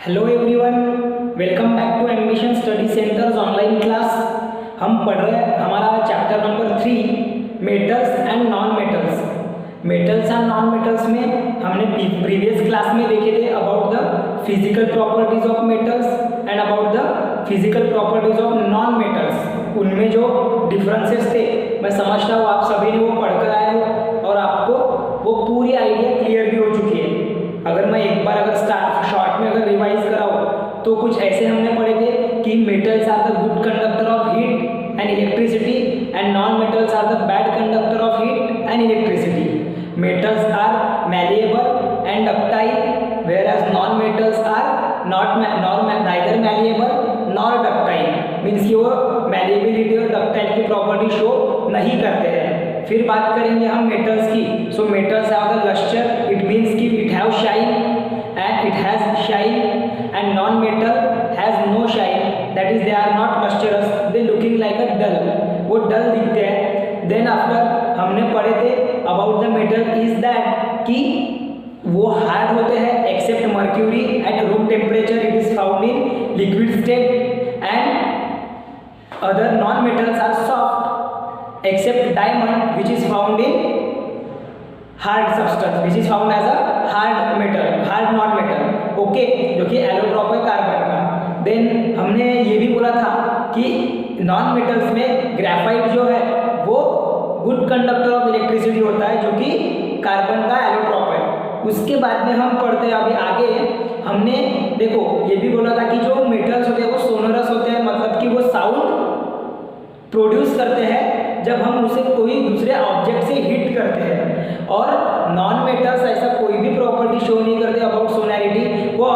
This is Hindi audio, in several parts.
Hello everyone, welcome back to ambition study centres online class. हम पढ़ रहे हैं हमारा chapter number 3 metals and non metals. Metals and non metals में हमने प्रीवियस क्लास में देखे थे about the physical properties of metals and about the physical properties of non metals. उनमें जो डिफरेंसेस थे मैं समझता हूँ आप सभी ने वो पढ़कर आए हो और आपको वो पूरी आइडिया क्लियर भी हो चुकी है। अगर मैं एक बार शॉर्ट में अगर रिवाइज कराऊँ तो कुछ ऐसे हमने पढ़े थे कि metals are the good conductor of heat and electricity and non metals are the bad conductor of heat and electricity. Metals are malleable and ductile whereas non metals are neither malleable nor ductile, means कि वो मैलिएबिलिटी और डक्टाइल की प्रॉपर्टी शो नहीं करते हैं। फिर बात करेंगे हम मेटल्स की। So metals have the lustre, it means कि it have shine and it has shine, and non metal has no shine, that is they are not lustrous, they looking like a dull, वो डल दिखते हैं। देन आफ्टर हमने पढ़े थे about the metal is that कि वो हार्ड होते हैं except mercury at room temperature, it is found in liquid state, and other non metals are soft except diamond which is found in hard substance, which is found as a hard metal, hard non metal, okay, जो कि एलोट्रॉप है कार्बन का। देन हमने ये भी बोला था कि नॉन मेटल्स में ग्रेफाइट जो है वो गुड कंडक्टर ऑफ इलेक्ट्रिसिटी होता है, जो कि कार्बन का एलोट्रॉप है। उसके बाद में हम पढ़ते हैं अभी आगे, हमने देखो ये भी बोला था कि जो मेटल्स होते हैं वो सोनरस होते हैं, मतलब कि वो साउंड प्रोड्यूस करते हैं जब हम उसे कोई दूसरे ऑब्जेक्ट से हिट करते हैं, और नॉन मेटल्स ऐसा कोई भी प्रॉपर्टी शो नहीं करते अबाउट सोनैरिटी, वो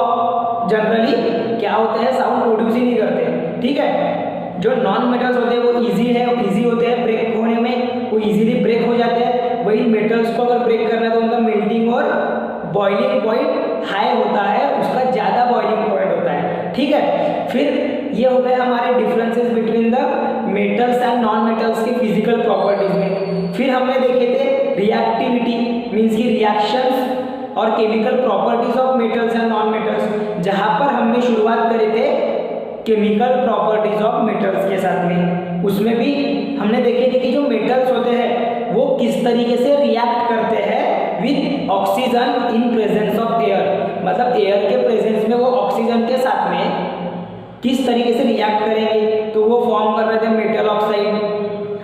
जनरली क्या होते हैं साउंड प्रोड्यूस ही नहीं करते, ठीक है। जो नॉन मेटल्स होते हैं वो इजी होते हैं ब्रेक होने में, वो इजीली ब्रेक हो जाते हैं। वही मेटल्स को अगर ब्रेक करना है तो उनका मेल्टिंग और बॉइलिंग पॉइंट हाई होता है, उसका ज़्यादा बॉइलिंग पॉइंट होता है, ठीक है। फिर ये हो गए हमारे differences between the metals and non metals की फिजिकल प्रॉपर्टीज में। फिर हमने देखे थे रिएक्टिविटी, मीन्स की रिएक्शंस और chemical properties of metals and non metals, जहां पर हमने शुरुआत करे थे केमिकल प्रॉपर्टीज ऑफ मेटल्स के साथ में। उसमें भी हमने देखे थे कि जो मेटल्स होते हैं वो किस तरीके से रिएक्ट करते हैं with oxygen in presence of air, मतलब एयर के प्रेजेंस में वो ऑक्सीजन के साथ में किस तरीके से रिएक्ट करेंगे। तो वो फॉर्म कर रहे थे मेटल ऑक्साइड,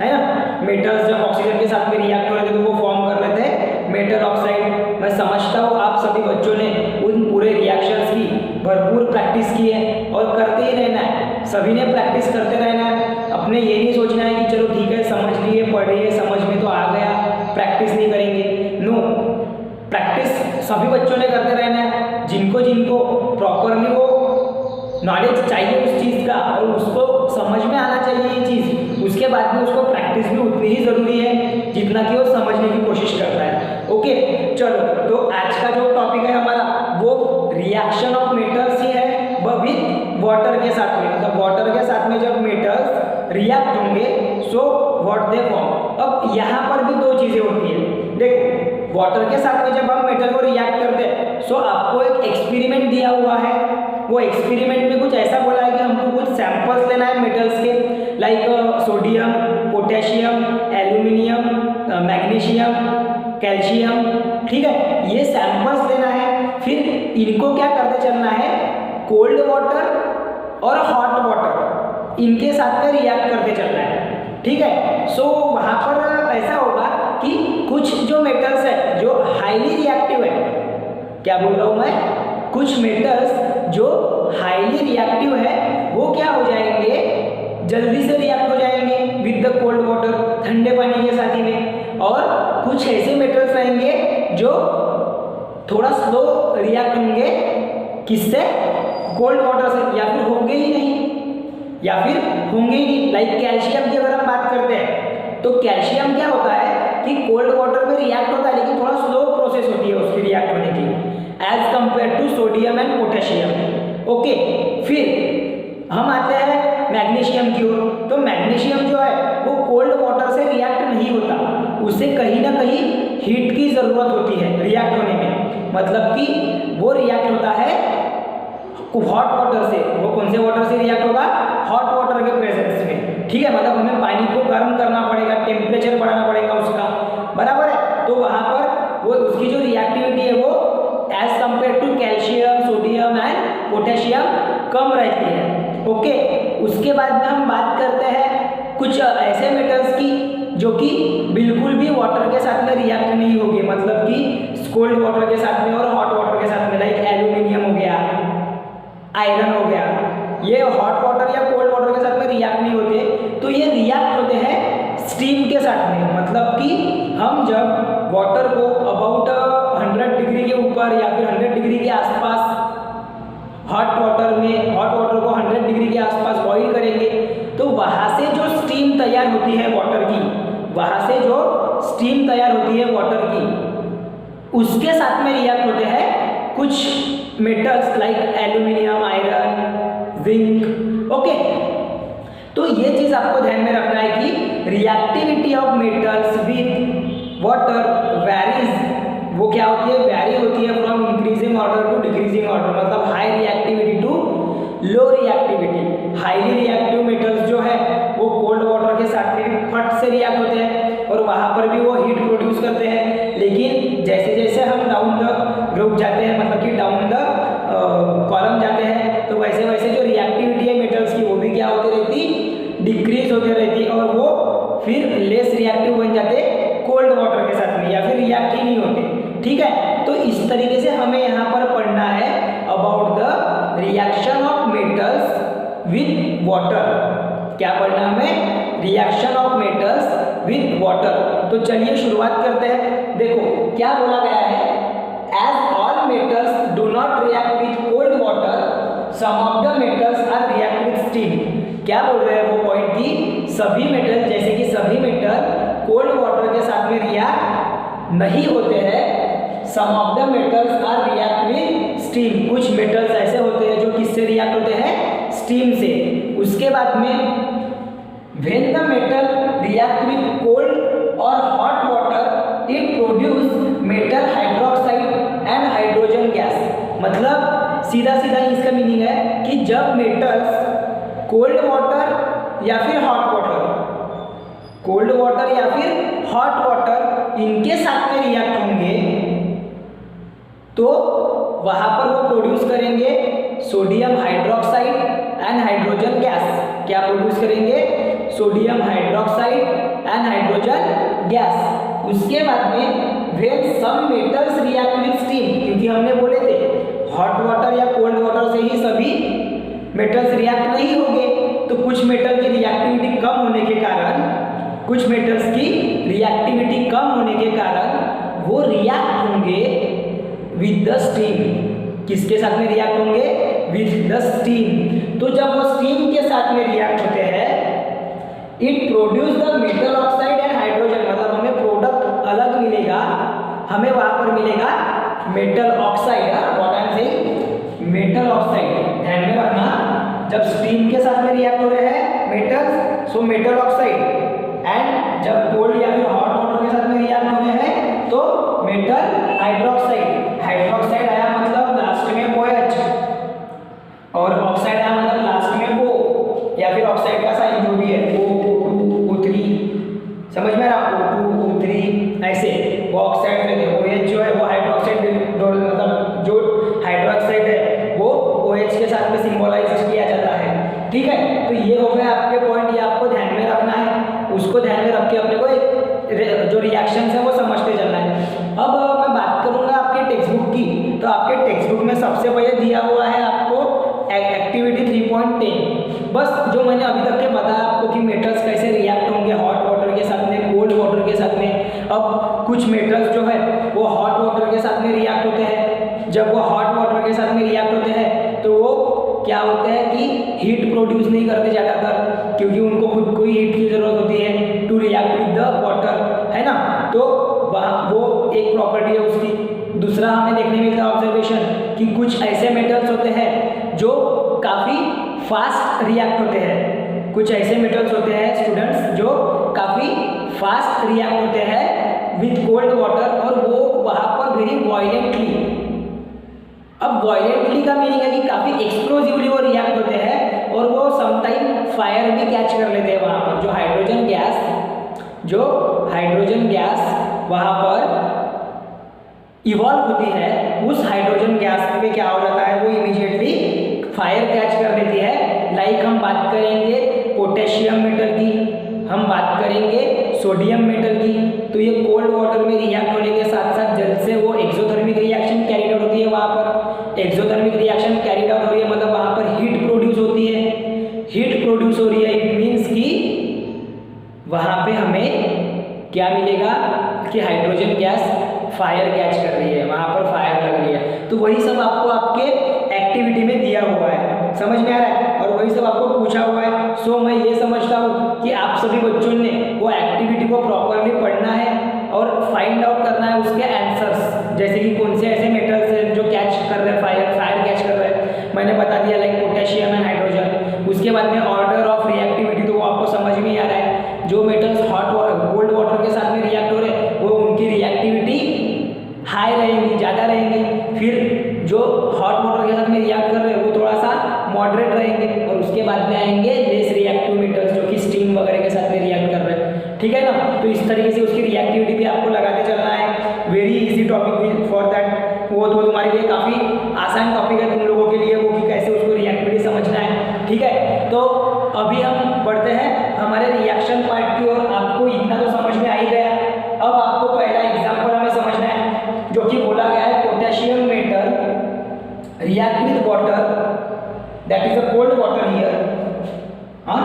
है ना। मेटल्स जब ऑक्सीजन के साथ में रिएक्ट हो रहे थे तो वो फॉर्म कर रहे थे मेटल ऑक्साइड। मैं समझता हूँ आप सभी बच्चों ने उन पूरे रिएक्शंस की भरपूर प्रैक्टिस की है और करते ही रहना है, सभी ने प्रैक्टिस करते रहना है। अपने ये नहीं सोचना है कि चलो ठीक है समझ लिए पढ़ लिए समझ में तो आ गया, प्रैक्टिस नहीं करेंगे, नो, प्रैक्टिस सभी बच्चों ने करते रहना है। जिनको जिनको प्रॉपरली वो नॉलेज चाहिए उस चीज़ का और उसको समझ में आना चाहिए ये चीज़, उसके बाद में उसको प्रैक्टिस भी उतनी ही ज़रूरी है जितना कि वो समझने की कोशिश करता है। ओके, चलो तो आज का जो टॉपिक है हमारा वो रिएक्शन ऑफ मेटल्स ही है विद वाटर के साथ में, मतलब वाटर के साथ में जब मेटल्स रिएक्ट होंगे सो व्हाट दे फॉर्म। अब यहाँ पर भी दो चीज़ें होती है, देखो वाटर के साथ में जब हम मेटल को रिएक्ट करते हैं सो आपको एक एक्सपेरिमेंट दिया हुआ है। वो एक्सपेरिमेंट में कुछ ऐसा बोला है कि हमको कुछ सैंपल्स लेना है मेटल्स के, like sodium, potassium, aluminium, magnesium, calcium, ठीक है, ये सैंपल्स लेना है। फिर इनको क्या करते चलना है, कोल्ड वाटर और हॉट वाटर इनके साथ में रिएक्ट करते चलना है, ठीक है। सो वहाँ पर ऐसा होगा कि कुछ जो मेटल्स है जो हाईली रिएक्टिव है, क्या बोल रहा हूँ मैं, कुछ मेटल्स जो हाईली रिएक्टिव है वो क्या हो जाएंगे, जल्दी से रिएक्ट हो जाएंगे विद द कोल्ड वाटर, ठंडे पानी के साथ ही में, और कुछ ऐसे मेटल्स रहेंगे जो थोड़ा स्लो रिएक्ट होंगे, किससे, कोल्ड वाटर से, या फिर होंगे ही नहीं, लाइक कैल्शियम की अगर हम बात करते हैं तो कैल्शियम क्या होता है कि कोल्ड वाटर में रिएक्ट होता है लेकिन थोड़ा स्लो प्रोसेस होती है उसकी रिएक्ट होने की as compare to sodium and potassium. Okay, फिर हम आते हैं मैग्नीशियम की ओर। तो मैग्नीशियम जो है वो कोल्ड वाटर से रिएक्ट नहीं होता, उसे कहीं ना कहीं हीट की ज़रूरत होती है रिएक्ट होने में, मतलब कि वो रिएक्ट होता है हॉट वाटर से, वो कौन से वाटर से रिएक्ट होगा, हॉट वाटर के प्रेजेंस में, ठीक है, मतलब हमें पानी को गर्म करना पड़ेगा, टेम्परेचर बढ़ाना पड़ेगा उसका, बराबर है। तो वहां पर वो उसकी जो रिएक्टिविटी है वो as compare to calcium, sodium and potassium कम रहती है, ओके। उसके बाद में हम बात करते हैं कुछ ऐसे मेटल्स की जो कि बिल्कुल भी वाटर के साथ में रिएक्ट नहीं होगी, मतलब कि कोल्ड वाटर के साथ में और हॉट वाटर के साथ में, लाइक एल्यूमिनियम हो गया, आयरन हो गया, ये हॉट वाटर या कोल्ड वाटर के साथ में रिएक्ट नहीं होते, तो ये रिएक्ट होते हैं स्टीम के साथ में। मतलब कि हम जब वाटर को अबाउट 100 डिग्री के ऊपर या फिर 100 डिग्री के आसपास हॉट वाटर को 100 डिग्री के आसपास बॉईल करेंगे, तो वहाँ से जो स्टीम तैयार होती है वाटर की, उसके साथ में रिएक्ट होते हैं कुछ metals like aluminium, iron, zinc, okay. तो ये चीज आपको ध्यान में रखना है कि reactivity of metals with water varies, वो क्या होती है, वैरी होती है from increasing order to decreasing order, मतलब high reactivity to low reactivity. Highly reactive metals जो है वो कोल्ड वाटर के साथ में फट से रिएक्ट होते हैं और वहां पर भी वो हीट प्रोड्यूस करते हैं, लेकिन जैसे जैसे हम डाउन द ग्रुप जाते हैं, मतलब कि डाउन द कॉलम जाते हैं, तो वैसे वैसे जो रिएक्टिविटी है मेटल्स की वो भी क्या होती रहती, डिक्रीज होती रहती, और वो फिर लेस रिएक्टिव बन जाते कोल्ड वाटर के साथ में, या फिर रिएक्ट ही नहीं होते, ठीक है। तो इस तरीके से हमें यहाँ पर पढ़ना है about the reaction of metals with water. क्या पढ़ना हमें, reaction of metals with water. तो चलिए शुरुआत करते हैं। देखो क्या बोला गया है, as all metals do not react with cold water, some of the metals are react with steam. क्या बोल रहे हैं वो पॉइंट की सभी मेटल, जैसे कि सभी मेटल कोल्ड वाटर के साथ में रिएक्ट नहीं होते हैं, some of the metals are react with steam, कुछ मेटल्स ऐसे होते हैं जो किससे रिएक्ट होते हैं, स्टीम से। उसके बाद में when the metal react with cold or hot water it produce metal hydroxide and hydrogen gas। मतलब सीधा सीधा इसका मीनिंग है कि जब मेटल्स कोल्ड वाटर या फिर हॉट वाटर इनके साथ में रिएक्ट होंगे, तो वहां पर वो प्रोड्यूस करेंगे sodium hydroxide and hydrogen gas. क्या प्रोड्यूस करेंगे, sodium hydroxide and hydrogen gas. उसके बाद में when some metals react with steam, क्योंकि हमने बोले थे हॉट वाटर या कोल्ड वाटर से ही सभी मेटल्स रिएक्ट नहीं होंगे, तो कुछ मेटल की रिएक्टिविटी कम होने के कारण, वो रिएक्ट होंगे विद द स्टीम। किसके साथ में रिएक्ट होंगे, विद द स्टीम। तो जब वो स्टीम के साथ में रिएक्ट होते हैं, it produce the metal oxide and hydrogen, मतलब हमें प्रोडक्ट अलग मिलेगा, हमें वहां पर मिलेगा metal oxide, what I am saying, metal oxide. ध्यान में रखना, जब स्टीम के साथ में रिएक्ट हो रहे हैं metals, so metal oxide, and जब कोल्ड या फिर हॉट वाटर के साथ में रिएक्ट हो रहे हैं तो मेटल हाइड्रोक्साइड। हाइड्रोक्साइड आया मतलब लास्ट में OH, और ऑक्साइड आया मतलब लास्ट में O, या फिर ऑक्साइड का साइन जो भी है O2, O3, समझ में आ रहा, O2, O3 ऐसे वो ऑक्साइड में OH जो है वो हाइड्रोक्साइड, मतलब जो हाइड्रोक्साइड है वो OH के साथ में सिंबलाइज किया जाता है, ठीक है। तो ये हो गए आपके पॉइंट, ये आपको ध्यान में रखना है, उसको ध्यान में रख के अपने को जो रिएक्शन है वो समझते चलना है। अब मैं बात करूंगा आपके टेक्स्ट बुक की, तो आपके टेक्स्ट बुक में सबसे पहले दिया हुआ है आपको एक्टिविटी 3.10। बस जो मैंने अभी तक के बताया आपको कि मेटल्स कैसे रिएक्ट होंगे हॉट वाटर के साथ में, कोल्ड वाटर के साथ में। अब कुछ मेटल्स जो है वो हॉट वाटर के साथ में रिएक्ट होते हैं, जब वो हॉट वाटर के साथ में रिएक्ट होते हैं तो वो क्या होते हैं कि हीट प्रोड्यूस नहीं करते ज़्यादातर, क्योंकि उनको खुद को ही हीट की जरूरत होती है to react with the water, है ना। तो वो एक प्रॉपर्टी है उसकी। दूसरा हमें देखने मिलता है ऑब्जर्वेशन कि कुछ ऐसे मेटल्स होते हैं जो काफ़ी फास्ट रिएक्ट होते हैं। कुछ ऐसे मेटल्स होते हैं स्टूडेंट्स जो काफ़ी फास्ट रिएक्ट होते हैं विद कोल्ड वाटर, और वो वहाँ पर वेरी वायलेंटली। अब अब वायलेंटली का मीनिंग है कि काफी एक्सप्लोसिवली वो रिएक्ट होते हैं और वो समटाइम फायर भी कैच कर लेते हैं। वहां पर जो हाइड्रोजन गैस वहां पर इवॉल्व होती है, उस हाइड्रोजन गैस में क्या हो जाता है, वो इमीडिएटली फायर कैच कर लेती है। लाइक हम बात करेंगे पोटेशियम मेटल की, हम बात करेंगे सोडियम मेटल की, तो ये कोल्ड वाटर में रिएक्ट होने के साथ साथ जल से वो एक्सोथर्मिक रिएक्शन कैरिड आउट होती है। वहाँ पर एक्सोथर्मिक रिएक्शन कैरिड आउट हो रही है, मतलब वहाँ पर हीट प्रोड्यूस होती है। हीट प्रोड्यूस हो रही है, इट मीन्स कि वहाँ पे हमें क्या मिलेगा कि हाइड्रोजन गैस फायर कैच कर रही है, वहाँ पर फायर लग रही है। तो वही सब आपको आपके एक्टिविटी में दिया हुआ है, समझ में आ रहा है, और वही सब आपको पूछा हुआ है। सो मैं ये समझता हूँ कि आप सभी बच्चों ने वो एक्टिविटी को प्रॉपरली पढ़ना है और फाइंड आउट करना है उसके आंसर्स, जैसे कि कौन से ऐसे मेटल्स हैं जो कैच कर रहे हैं, फायर कैच कर रहे हैं, मैंने बता दिया लाइक पोटेशियम एंड हाइड्रोजन। उसके बाद में ऑर्डर ऑफ रिएक्टिविटी, तो वो आपको समझ में ही आ रहा है। जो मेटल्स कोल्ड वाटर के साथ में रिएक्ट हो रहे हैं वो उनकी रिएक्टिविटी हाई रहेंगी, ज़्यादा रहेंगी। फिर जो हॉट वाटर के साथ में रिएक्ट कर रहे हैं वो थोड़ा सा मॉडरेट रहेंगे, और उसके बाद में आएंगे लेस रिएक्टिव मेटल्स जो कि स्टीम वगैरह के साथ में रिएक्ट कर रहे हैं, ठीक है ना। तो इस तरीके से उसकी रिएक्टिविटी भी आपको लगाते चलना है। Very easy topic for that, वो तो तुम्हारे लिए काफ़ी आसान टॉपिक है तुम लोगों के लिए, वो कि कैसे उसको रिएक्टिविटी समझना है, ठीक है। तो अभी हम बढ़ते हैं हमारे रिएक्शन पार्ट की ओर। आपको इतना तो समझ में आ ही गया। अब आपको पहला एग्जाम्पल हमें समझना है, जो कि बोला गया है potassium metal react with water, that is a cold water here. हाँ,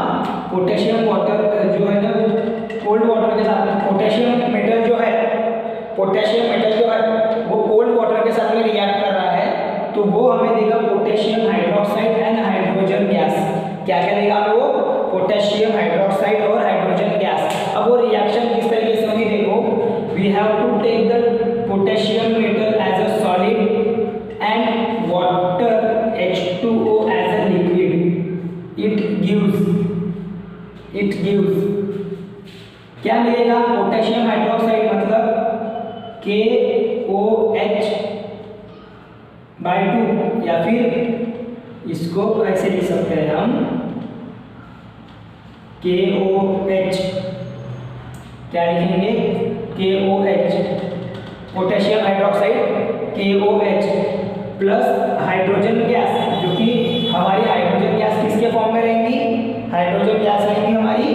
पोटेशियम वाटर जो है ना, कोल्ड वाटर के साथ पोटेशियम मेटल जो है वो कोल्ड वाटर के साथ में रिएक्ट कर रहा है, तो वो हमें देगा potassium hydroxide and hydrogen gas. क्या क्या देगा हमें वो? पोटेशियम हाइड्रोक्साइड और हाइड्रोजन गैस। अब वो रिएक्शन किस तरीके से होगी देखो, we have to take the potassium metal as a solid and water H2O as a liquid. It gives क्या मिलेगा? पोटेशियम हाइड्रोक्साइड मतलब KOH बाय 2, या फिर इसको ऐसे लिख सकते हैं हम KOH, क्या लिखेंगे? KOH, potassium hydroxide KOH plus hydrogen gas, जो कि हमारी हाइड्रोजन गैस किसके फॉर्म में रहेंगी? हाइड्रोजन गैस रहेंगी हमारी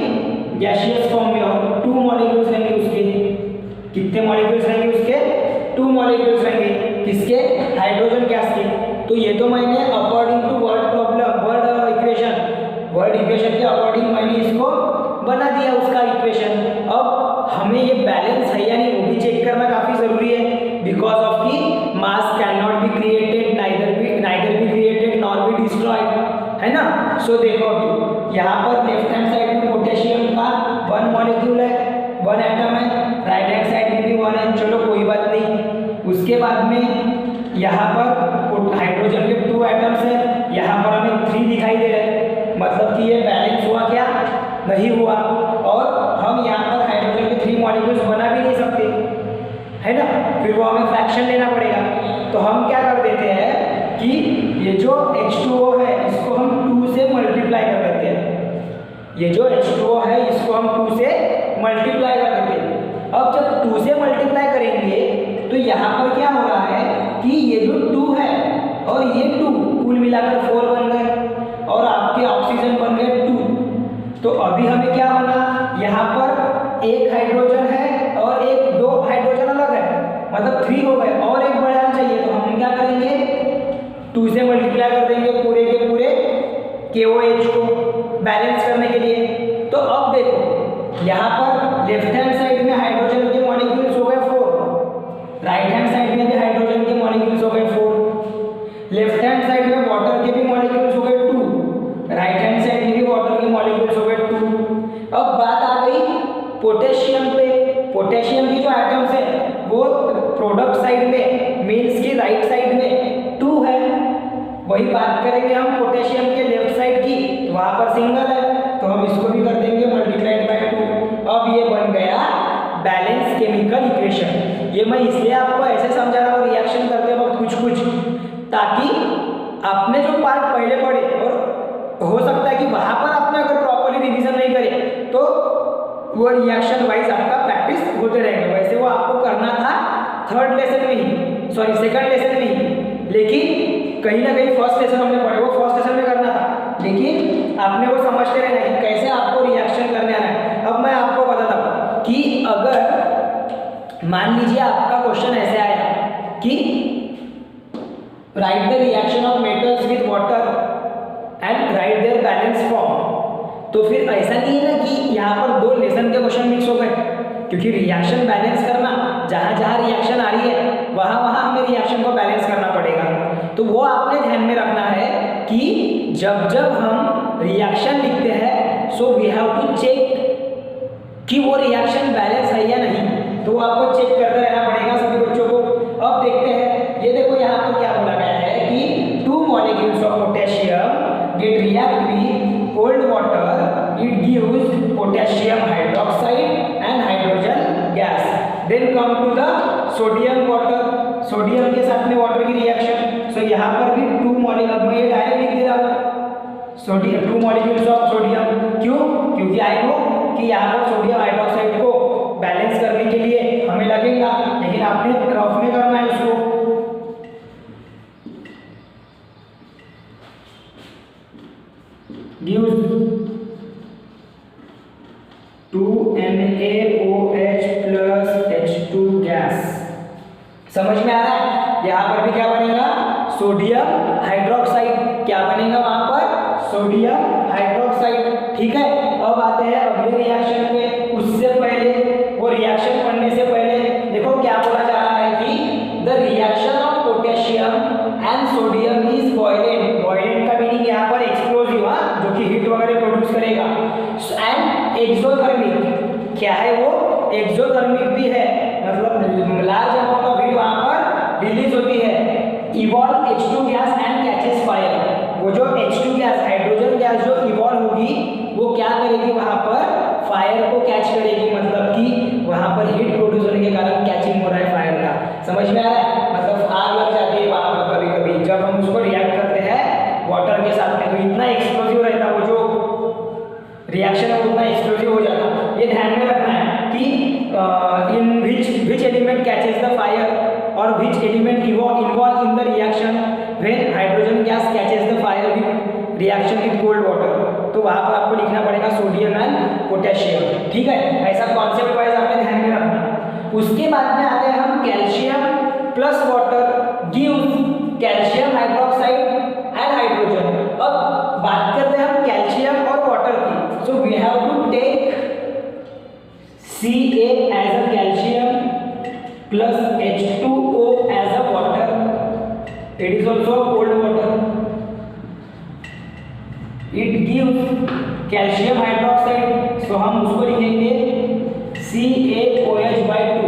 गैसियस फॉर्म में, और 2 मॉलिक्यूल्स रहेंगे उसके। कितने मॉलिक्यूल्स रहेंगे उसके? 2 मॉलिक्यूल्स रहेंगे किसके? हाइड्रोजन गैस के। तो ये तो मैंने अकॉर्डिंग टू वर्ड इक्वेशन के अकॉर्डिंग मैंने इसको बना दिया उसका इक्वेशन। अब हमें ये बैलेंस है या नहीं वो भी चेक करना काफी जरूरी है, बिकॉज ऑफ की मास can not be created, neither be created nor be destroyed, है ना। सो देखो अभी यहाँ पर लेफ्ट हैंड साइड में पोटेशियम का 1 मॉलिक्यूल है, 1 एटम है, राइट हैंड साइड में भी 1 है, चलो कोई बात नहीं। उसके बाद में यहाँ पर हाइड्रोजन के 2 एटम्स है, यहाँ पर हमें 3 दिखाई दे रहे हैं, मतलब कि ये बैलेंस हुआ क्या? नहीं हुआ। और हम यहाँ पर हाइड्रोजन के 3 मॉलिक्यूल्स बना भी नहीं सकते, है ना, फिर वो हमें फ्रैक्शन लेना पड़ेगा। तो हम क्या कर देते हैं कि ये जो H2O है इसको हम 2 से मल्टीप्लाई कर देते हैं। ये जो H2O है इसको हम 2 से मल्टीप्लाई कर देते हैं। अब जब 2 से मल्टीप्लाई करेंगे तो यहाँ पर क्या हो रहा है कि ये जो 2 है और ये 2 कुल मिलाकर 4 बन गए, और आपके ऑक्सीजन बन गए 2। तो अभी हमें क्या होना, यहाँ पर एक हाइड्रोजन है और 2 हाइड्रोजन अलग है, मतलब 3 हो गए, और एक बढ़ाना चाहिए। तो हम क्या करेंगे? 2 से मल्टीप्लाई कर देंगे पूरे के पूरे KOH को बैलेंस करने के लिए। तो अब देखो यहाँ पर लेफ्ट हैंड साइड में हाइड्रोजन के मॉलिक्यूल्स हो गए 4, राइट हैंड साइड में भी हाइड्रोजन के मॉलिक्यूल्स हो गए 4, लेफ्ट हैंड साइड में वाटर के भी मॉलिक्यूल्स हो गए 2, राइट हैंड साइड में भी वाटर के मॉलिक्यूल्स हो गए 2। अब बात आ गई पोटेशियम पे। पोटेशियम की जो एटम्स है वो प्रोडक्ट साइड में, मीन्स की राइट साइड में 2 है। वही बात करेंगे हम पोटेशियम के लेफ्ट साइड की, तो वहाँ पर सिंगल है, तो हम इसको भी कर देंगे मल्टीप्लाइड बाय 2। अब ये बन गया बैलेंस केमिकल इक्वेशन। ये मैं इसलिए आपको ऐसे समझा रहा हूँ रिएक्शन करते वक्त कुछ ताकि आपने जो पार्ट पहले पढ़े और हो सकता है कि वहाँ पर आपने अगर प्रॉपरली रिवीजन नहीं करे तो वो रिएक्शन वाइज आपका प्रैक्टिस होते रहेंगे। वैसे वो आपको करना था थर्ड लेसन में ही, सॉरी सेकंड लेसन में ही, लेकिन कहीं ना कहीं फर्स्ट लेसन हमने पढ़े, वो फर्स्ट लेसन में करना था, लेकिन आपने वो समझते रहना कि कैसे आपको रिएक्शन करने आना है। अब मैं आपको बताता हूँ कि अगर मान लीजिए आपका क्वेश्चन ऐसे आया कि right the reaction of metals with water and right their balance form, तो फिर ऐसा नहीं है ना कि यहाँ पर दो लेसन के क्वेश्चन मिक्स हो गए, क्योंकि रिएक्शन बैलेंस करना, जहाँ जहाँ रिएक्शन आ रही है वहाँ वहाँ हमें रिएक्शन को बैलेंस करना पड़ेगा। तो वो आपने ध्यान में रखना है कि जब जब हम रिएक्शन लिखते हैं so we have to check कि वो रिएक्शन बैलेंस है या नहीं, तो वो आपको चेक करते रहना पड़ेगा सभी बच्चों को। अब देखते हैं, ये देखो यहाँ पर क्या बोला गया है कि 2 molecules of potassium get react with cold water, it gives potassium hydroxide and hydrogen gas, then come to the sodium water, sodium के साथ में वाटर की रिएक्शन। सो यहाँ पर भी 2 मॉलिक्यूल, मैं ये डायरेक्ट लिख दे रहा हूँ सोडियम, 2 molecules ऑफ सोडियम, क्यों? क्योंकि आई नो कि यहाँ पर सोडियम हाइड्रोक्साइड को बैलेंस करने के लिए हमें लगेगा, लेकिन आपने रफ में करना है उसको। gives 2NaOH plus H2 gas. समझ में आ रहा है? यहाँ पर भी क्या बनेगा? Sodium hydroxide. क्या बनेगा वहां पर? Sodium hydroxide. ठीक है, अब आते हैं अगले रिएक्शन पे। उससे पहले, वो रिएक्शन पढ़ने से पहले देखो क्या बोला जा रहा है कि the reaction of potassium and sodium is violent. Violent का मीनिंग यहाँ पर एक्सप्लोसिव, जो कि हीट वगैरह प्रोड्यूस करेगा, एंड एक्सोथर्मिक। क्या है वो? एक्सोथर्मिक भी है, मतलब लार्ज अमाउंट ऑफ हीट वहां पर रिलीज होती है। Evolve H2 gas and catches fire. वो जो H2 गैस, हाइड्रोजन गैस जो इवॉल्व होगी वो क्या करेगी? वहां पर फायर को कैच करेगी, मतलब कि वहां पर हीट प्रोड्यूस होने के कारण कैचिंग हो रहा है फायर का। समझ में आ रहा है? मतलब आग लग जाती है वहां पर कभी कभी जब हम उसको रिएक्ट करते हैं वाटर के साथ में, तो इतना एक्सप्लोसिव रहता है वो जो रिएक्शन है, उतना एक्सप्लोसिव हो जाता। ये ध्यान में रखना है कि in which element catches the fire or which element involved in the reaction when hydrogen gas catches the fire with reaction with cold water। तो वहां पर आपको लिखना पड़ेगा सोडियम एंड पोटेशियम। ठीक है, ऐसा कॉन्सेप्ट वाइज आपने ध्यान में रखना। उसके बाद में आते हैं हम calcium plus water gives calcium hydroxide and hydrogen. अब बात करते हैं हम कैल्शियम और वाटर की। So we have to take Ca as a calcium plus H2O as a water. It is also cold water. It gives calcium hydroxide. So हम उसको लिखेंगे CaOH/2।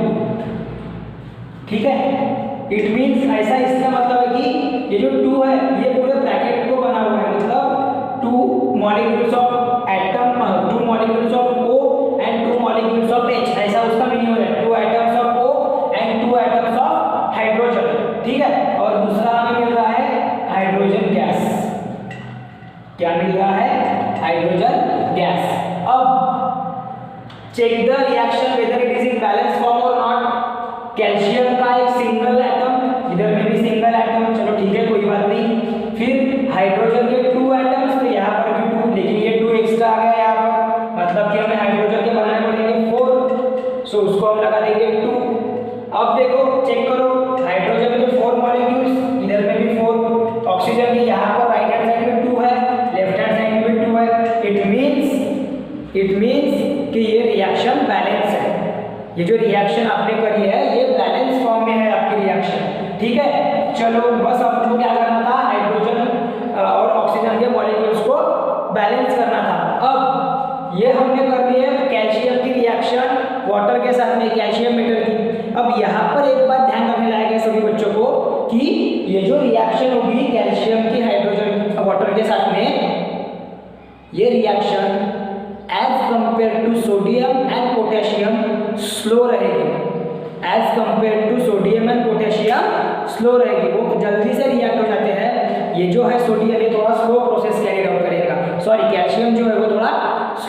ठीक है, इट मीन्स ऐसा, इसका मतलब है कि ये जो 2 है ये पूरे ब्रैकेट को बना हुआ है, मतलब 2 molecules of atom, 2 molecules of O and 2 molecules of H, ऐसा उसका मीनिंग हो रहा है। 2 atoms of O and 2 atoms of hydrogen। ठीक है, और दूसरा हमें मिल रहा है हाइड्रोजन गैस। क्या मिल रहा है? Hydrogen gas. अब check the reaction whether it is in balance form और नॉट। कैल्शियम का एक सिंगल एटम, इधर में भी सिंगल एटम, चलो ठीक है कोई बात नहीं। फिर हाइड्रोजन के 2 एटम्स, तो यहाँ पर भी 2, लेकिन ये 2 एक्स्ट्रा आ गया यहाँ पर, मतलब कि हमें हाइड्रोजन के बनाने पड़ेंगे 4, सो उसको हम लगा देंगे 2। अब देखो चेक करो, हाइड्रोजन के 4 मॉलिक्यूल्स, इधर में भी 4, ऑक्सीजन के यहाँ पर राइट हैंड साइड में 2 है, लेफ्ट हैंड साइड में भी 2 है। इट मीन्स कि ये रिएक्शन बैलेंस है। ये जो रिएक्शन आपने करी है ये बैलेंस फॉर्म में है आपकी रिएक्शन। ठीक है, चलो बस आपको क्या करना था? हाइड्रोजन और ऑक्सीजन के मॉलिक्यूल्स को बैलेंस करना था। अब ये हमने कर ली है कैल्शियम की रिएक्शन वाटर के साथ में, कैल्शियम मेटल की। अब यहाँ पर एक बात ध्यान रखने लायक है सभी बच्चों को कि ये जो रिएक्शन होगी कैल्शियम की हाइड्रोजन वाटर के साथ में, ये reaction as compare to sodium and potassium slow रहेगी। As compare to sodium and potassium slow रहेगी, वो जल्दी से रिएक्ट हो जाते हैं। ये जो है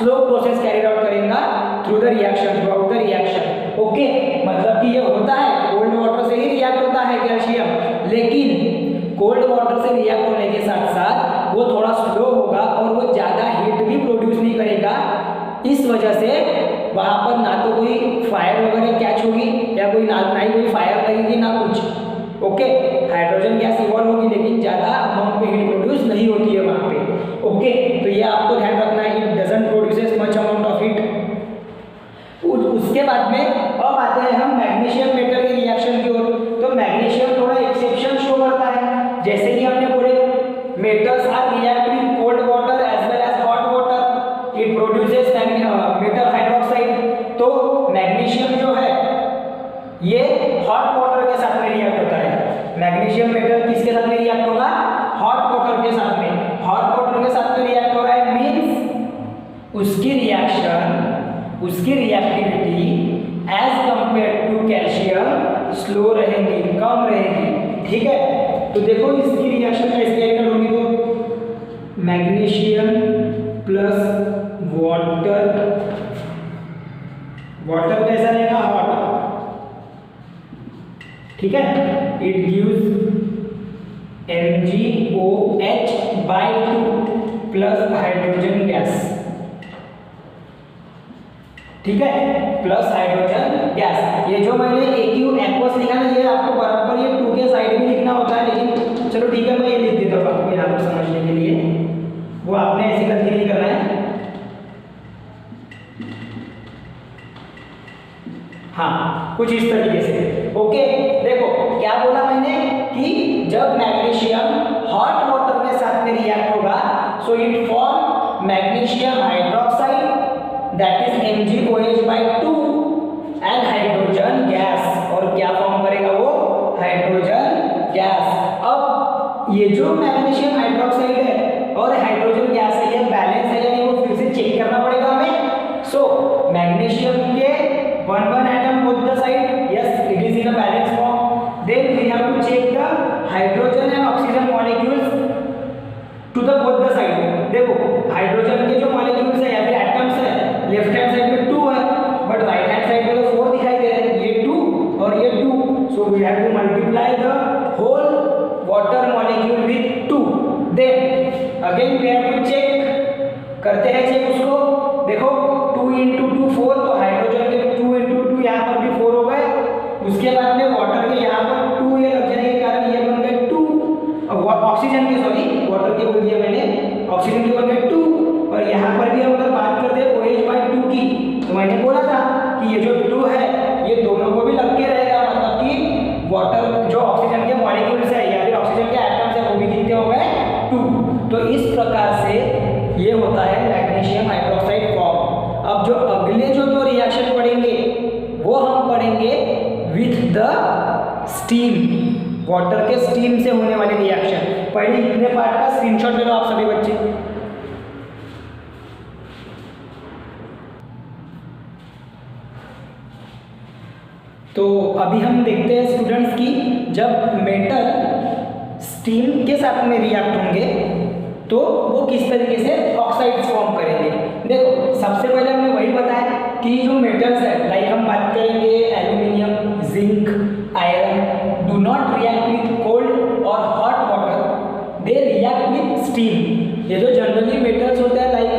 स्लो प्रोसेस कैरिड आउट करेगा through the reaction, through out the reaction. Okay, मतलब कि ये होता है कोल्ड वाटर से ही रिएक्ट होता है कैल्शियम, लेकिन कोल्ड वाटर से रिएक्ट होने के साथ साथ वो थोड़ा स्लो होगा और वो ज़्यादा हीट भी प्रोड्यूस नहीं करेगा। इस वजह से वहाँ पर ना तो कोई फायर वगैरह कैच होगी या कोई ना ही कोई फायर लगेगी ना कुछ। ओके, हाइड्रोजन गैस इवॉल्व होगी लेकिन ज़्यादा अमाउंट में हीट प्रोड्यूस नहीं होती है वहाँ पे। ओके, तो ये आपको ध्यान रखना है, it doesn't produces much amount of heat. उसके बाद में अब आते हैं हम मैग्नीशियम मेटल के रिएक्शन की ओर। तो मैग्नीशियम थोड़ा एक्सेप्शन शो करता है, जैसे कि हमने बोले metals are react with cold water as well as hot water, it produces metal hydroxide. तो मैग्नीशियम जो है ये हॉट वाटर के साथ में रिएक्ट होता है। मैग्नीशियम मेटल किसके साथ में रिएक्ट होगा? हॉट वाटर के साथ में। हॉट वाटर के साथ में रिएक्ट हो रहा है मींस उसकी रिएक्शन, उसकी reactivity as compare to calcium slow रहेगी, कम रहेगी। ठीक है, तो देखो इसकी रिएक्शन कैसे कैरिड होगी। तो मैग्नीशियम प्लस वाटर, वाटर कैसा रहेगा? हॉट। ठीक है, it gives MgOH/2 plus hydrogen gas. ठीक है, प्लस हाइड्रोजन गैस। ये जो मैंने AQ एक्वस लिखा ना, ये आपको बराबर ये 2 के साइड में लिखना होता है, लेकिन चलो ठीक है मैं ये लिख देता हूँ आपको यहाँ पर समझने के लिए। वो आपने ऐसी गलती नहीं करना है। हाँ, कुछ इस तरीके से। ओके, देखो क्या बोला मैंने कि जब मैग्नीशियम हॉट वाटर के साथ में रिएक्ट होगा so it form magnesium hydroxide that is MgOH/2 and hydrogen gas. और क्या फॉर्म करेगा वो? Hydrogen gas. अब ये जो मैग्नीशियम हाइड्रोक्साइड है और हाइड्रोजन गैस है, ये बैलेंस है या नहीं वो फिर से चेक करना पड़ेगा हमें। सो मैग्नीशियम के 1 atom both the side, yes it is in a balance form. Then we have to check the hydrogen and oxygen molecules to the both the side. देखो हाइड्रोजन के जो मॉलिक्यूल्स है या फिर एटम्स है, लेफ्ट हैंड साइड में 2 है बट राइट हैंड साइड में तो 4 दिखाई दे रहे हैं, ये 2 और ये 2। So we have to multiply the whole water molecule with 2। Then again we have to check, करते हैं चेक उसको। देखो 2 × 2 4, तो हाइड्रोजन के 2 × 2 यहाँ पर भी 4 हो गए। उसके बाद में वाटर के यहाँ पर 2 ये लग जाने के कारण ये बन गए 2, ऑक्सीजन के सॉरी वाटर के बोल दिया मैंने, ऑक्सीजन के बन गए 2। और यहाँ पर भी अगर बात करते हैं OH/2 की, तो मैंने बोला था कि ये जो 2 है ये दोनों को भी लग के रहेगा, मतलब कि वाटर जो ऑक्सीजन के मॉलिक्यूल्स है या फिर ऑक्सीजन के एटम्स है वो भी कितने हो गए? 2। तो इस प्रकार से ये होता है मैग्नीशियम हाइड्रोक्साइड फॉर्म। अब जो अगले जो 2 रिएक्शन पढ़ेंगे वो हम पढ़ेंगे विथ द स्टीम, वाटर के स्टीम से होने वाले रिएक्शन। पहले इतने पार्ट का स्क्रीनशॉट ले लो आप सभी बच्चे। तो अभी हम देखते हैं स्टूडेंट्स की जब मेटल स्टीम के साथ में रिएक्ट होंगे तो वो किस तरीके से ऑक्साइड्स फॉर्म करेंगे। देखो सबसे पहले हमने वही बताया कि जो मेटल्स है, लाइक हम बात करेंगे aluminium, zinc, iron, do not react with cold और hot water, they react with steam. ये जो जनरली मेटल्स होते हैं लाइक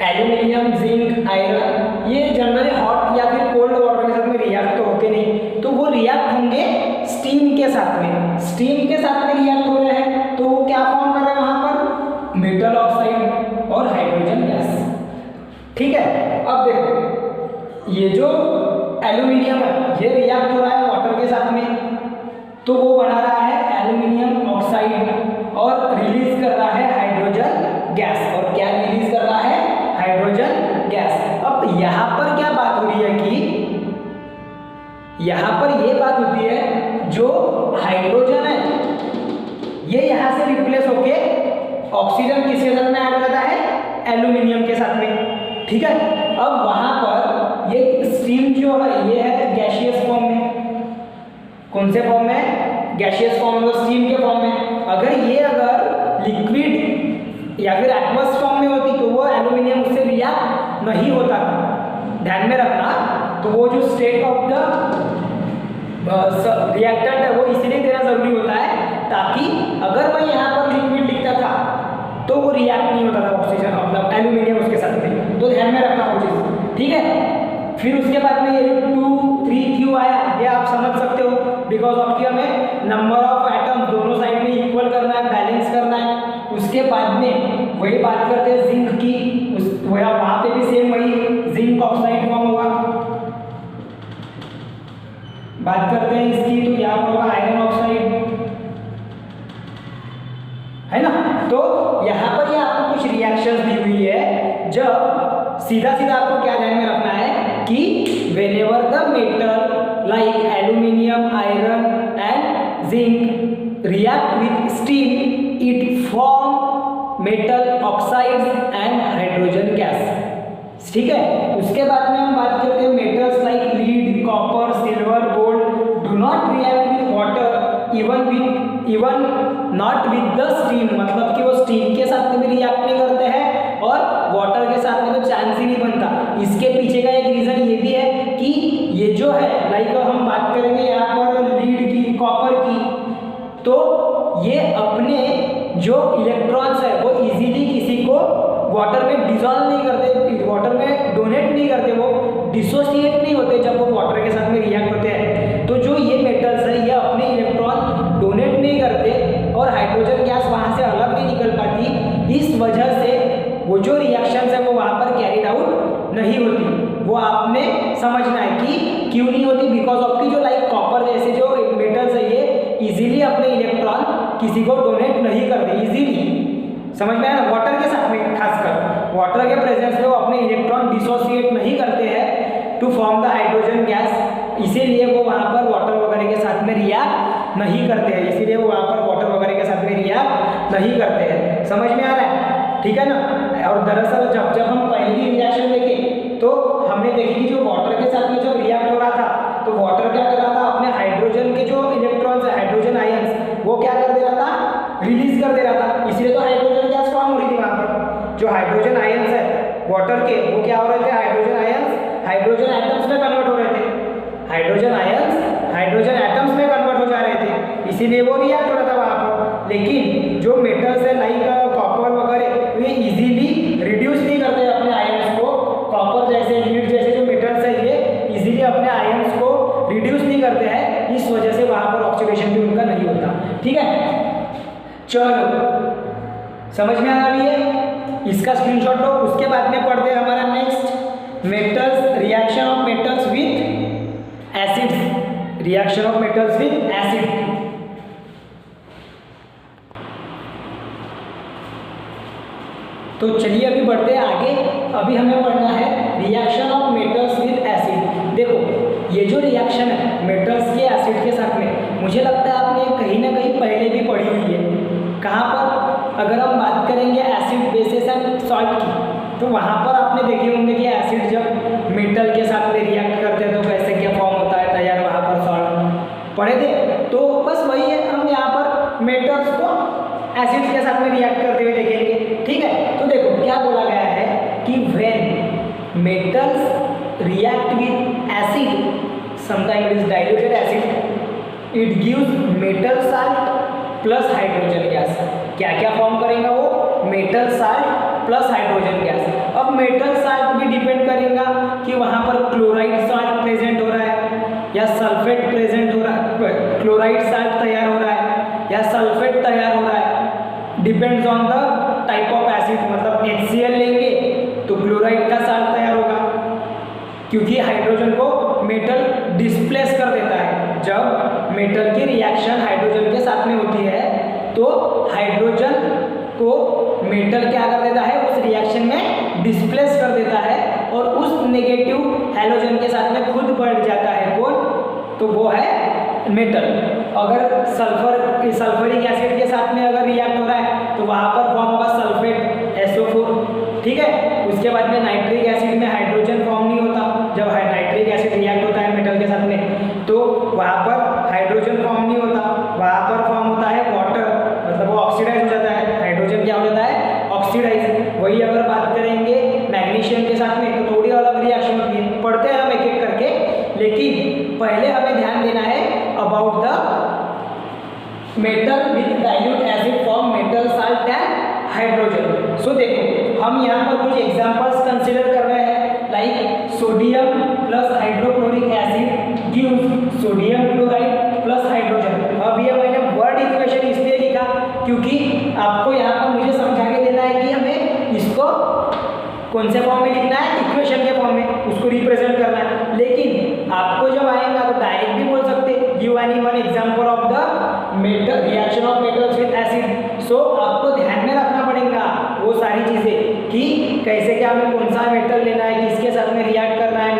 एल्यूमिनियम, जिंक, आयरन, ये जनरली हॉट या फिर कोल्ड वाटर के साथ में रिएक्ट तो होते नहीं, तो वो रिएक्ट होंगे स्टीम के साथ में। स्टीम के साथ में रिएक्ट हो रहे हैं तो वो क्या फॉर्म कर रहे हैं वहां पर? मेटल ऑक्साइड और हाइड्रोजन गैस। ठीक है, अब देखो ये जो एल्यूमिनियम है ये रिएक्ट हो रहा है वाटर के साथ में, तो वो बना रहा है एल्यूमिनियम ऑक्साइड और रिलीज कर रहा है हाइड्रोजन गैस। और क्या रिलीज कर रहा है? Hydrogen gas. अब यहाँ पर क्या बात हो रही है कि यहाँ पर ये बात होती है जो हाइड्रोजन है ये यहाँ से रिप्लेस होके ऑक्सीजन किसके साथ में ऐड हो जाता है? एल्यूमिनियम के साथ में। ठीक है, अब वहाँ पर ये स्टीम जो है ये है गैसियस फॉर्म में। कौन से फॉर्म में? गैसियस फॉर्म में, स्टीम के फॉर्म में। अगर लिक्विड या फिर एक्वस फॉर्म में होती तो वो एल्यूमिनियम उससे रिएक्ट नहीं होता था। ध्यान में रखना, तो वो जो स्टेट ऑफ द रिएक्टेंट है वो इसीलिए देना जरूरी होता है ताकि अगर मैं यहाँ पर लिक्विड लिखता था तो वो रिएक्ट नहीं होता था ऑक्सीजन मतलब एल्यूमिनियम उसके साथ में। तो ध्यान में रखना वो चीज़, ठीक है। फिर उसके बाद में ये 2 3 क्यों आया ये आप समझ सकते हो, बिकॉज ऑफ कि हमें नंबर ऑफ एटम दोनों साइड में इक्वल करना है, बैलेंस करना है। उसके बाद में वही बात करते हैं जिंक की, वहाँ पे भी सेम वही जिंक ऑक्साइड फॉर्म होगा। बात करते हैं इसकी तो यहाँ पर होगा आयरन ऑक्साइड, है ना। तो यहाँ पर ये आपको कुछ रिएक्शंस दी हुई है, जब सीधा सीधा आपको क्या ध्यान में रखना है कि whenever the metal like aluminium, iron and zinc react with steam it form metal oxides and hydrogen gas, ठीक है। उसके बाद में हम बात करते हैं metals like lead, copper, silver, gold do not react with water even not with the steam, मतलब कि वो स्टीम के साथ में भी रिएक्ट नहीं करते हैं और वाटर के साथ में तो चांस ही नहीं बनता। इसके पीछे का एक रीजन ये भी है कि ये जो है लाइक हम बात करेंगे यहाँ पर लीड की, कॉपर की, तो ये अपने जो इलेक्ट्रॉन्स है वो इजीली किसी को वाटर में डिसॉल्व नहीं करते, वाटर में डोनेट नहीं करते, वो डिसोसिएट नहीं होते जब वो वाटर के साथ में रिएक्ट होते हैं। तो जो ये मेटल्स है ये अपने इलेक्ट्रॉन डोनेट नहीं करते और हाइड्रोजन गैस वहाँ से अलग नहीं निकल पाती। इस वजह से वो जो रिएक्शंस है वो वहाँ पर कैरिड आउट नहीं होती। वो आपने समझना है कि क्यों नहीं होती, बिकॉज ऑफ की जो लाइक कॉपर जैसे जो मेटल्स है ये इजीली अपने इलेक्ट्रॉन किसी को डोनेट नहीं करते इजीली, समझ में आया ना। वाटर के साथ में खासकर वाटर के प्रेजेंस में वो अपने इलेक्ट्रॉन डिसोसिएट नहीं करते हैं to form the hydrogen gas, इसीलिए वो वहाँ पर वाटर वगैरह के साथ में रिएक्ट नहीं करते हैं, इसीलिए वो वहाँ पर वाटर वगैरह के साथ में रिएक्ट नहीं करते हैं। समझ में आ रहा है, ठीक है ना। और दरअसल जब जब हम पहली रिएक्शन देखें तो हमने देखी कि जो वाटर के साथ में जब रिएक्ट हो रहा था तो वाटर क्या कर रहा था, अपने हाइड्रोजन के जो इलेक्ट्रॉन्स है, हाइड्रोजन आयंस, वो क्या कर दे रहा था, रिलीज कर दे रहा था। इसलिए तो हाइड्रोजन गैस फॉर्म हो रही थी वहाँ पर। जो हाइड्रोजन आयंस है वाटर के वो क्या हो रहे थे, हाइड्रोजन आयंस हाइड्रोजन एटम्स में कन्वर्ट हो रहे थे, हाइड्रोजन आयंस हाइड्रोजन एटम्स में कन्वर्ट हो जा रहे थे, इसीलिए वो रिएक्ट हो रहा था वहाँ पर। लेकिन जो मेटल्स है लाइक कॉपर वगैरह ये इजीली रिड्यूस नहीं करते अपने आयंस को, कॉपर जैसे लीड जैसे जो मेटल्स है ये इजीली अपने आयंस को रिड्यूस नहीं करते हैं, इस वजह से वहाँ पर ऑक्सीडेशन भी उनका नहीं होता, ठीक है। चलो समझ में आ रही है, इसका स्क्रीनशॉट लो। उसके बाद में पढ़ते हैं हमारा next metals, reaction of metals with acids, reaction of metals with acid. तो चलिए अभी बढ़ते हैं आगे। अभी हमें पढ़ना है reaction of metals with acid. देखो ये जो रिएक्शन है मेटल्स के एसिड के साथ में, मुझे लगता है आपने कहीं ना कहीं पहले भी पढ़ी हुई है। कहाँ पर, अगर हम बात करेंगे एसिड बेसिस एंड सॉल्ट की, तो वहाँ पर आपने देखे होंगे कि एसिड जब मेटल के साथ में रिएक्ट करते हैं तो कैसे क्या फॉर्म होता है तैयार, वहाँ पर सॉल्ट पढ़े थे। तो बस वही है, हम यहाँ पर मेटल्स को एसिड के साथ में रिएक्ट करते हुए देखेंगे, ठीक है। तो देखो क्या बोला गया है कि when metals react with acid, sometime it is diluted acid, it gives metal salt plus hydrogen gas. क्या क्या फॉर्म करेगा वो, metal salt plus hydrogen gas. अब मेटल साल्ट भी डिपेंड करेगा कि वहाँ पर क्लोराइड साल्ट प्रेजेंट हो रहा है या सल्फेट प्रेजेंट हो रहा है, क्लोराइड साल्ट तैयार हो रहा है या सल्फेट तैयार हो रहा है, depends on the type of acid. मतलब HCl लेंगे तो क्लोराइड का साल्ट तैयार होगा, क्योंकि हाइड्रोजन को मेटल डिस्प्लेस कर देता है। जब मेटल की रिएक्शन हाइड्रोजन के साथ में होती है तो हाइड्रोजन को मेटल क्या कर देता है, उस रिएक्शन में डिस्प्लेस कर देता है और उस नेगेटिव हैलोजन के साथ में खुद बढ़ जाता है कौन, तो वो है मेटल। अगर सल्फरिक एसिड के साथ में अगर रिएक्ट हो रहा है तो वहाँ पर फॉर्म होगा सल्फेट SO4, ठीक है। उसके बाद में नाइट्रिक एसिड में हाइड्रोजन फॉर्म नहीं होता। जब नाइट्रिक एसिड रिएक्ट होता है मेटल के साथ में तो वहाँ पर हाइड्रोजन फॉर्म नहीं होता, वहाँ पर फॉर्म होता है वाटर, मतलब वो ऑक्सीडाइज हो जाता है। हाइड्रोजन क्या हो जाता है, about the metal with dilute acid form metal salt and hydrogen. So देखो हम यहाँ पर कुछ एग्जांपल्स कंसीडर कर रहे हैं, like sodium plus hydrochloric acid gives sodium chloride plus hydrogen. अब ये मैंने वर्ड इक्वेशन इसलिए लिखा क्योंकि आपको यहाँ पर मुझे समझा के देना है कि हमें इसको कौन से फॉर्म में लिखना है, इक्वेशन के फॉर्म में उसको रिप्रेजेंट करना है। लेकिन आपको जब आएगा तो डायरेक्ट भी बोल सकते give any one example of the metal reaction of metals with acid. So आपको ध्यान में रखना पड़ेगा वो सारी चीजें कि कैसे क्या हमें कौन सा मेटल लेना है, किसके साथ में रिएक्ट करना है,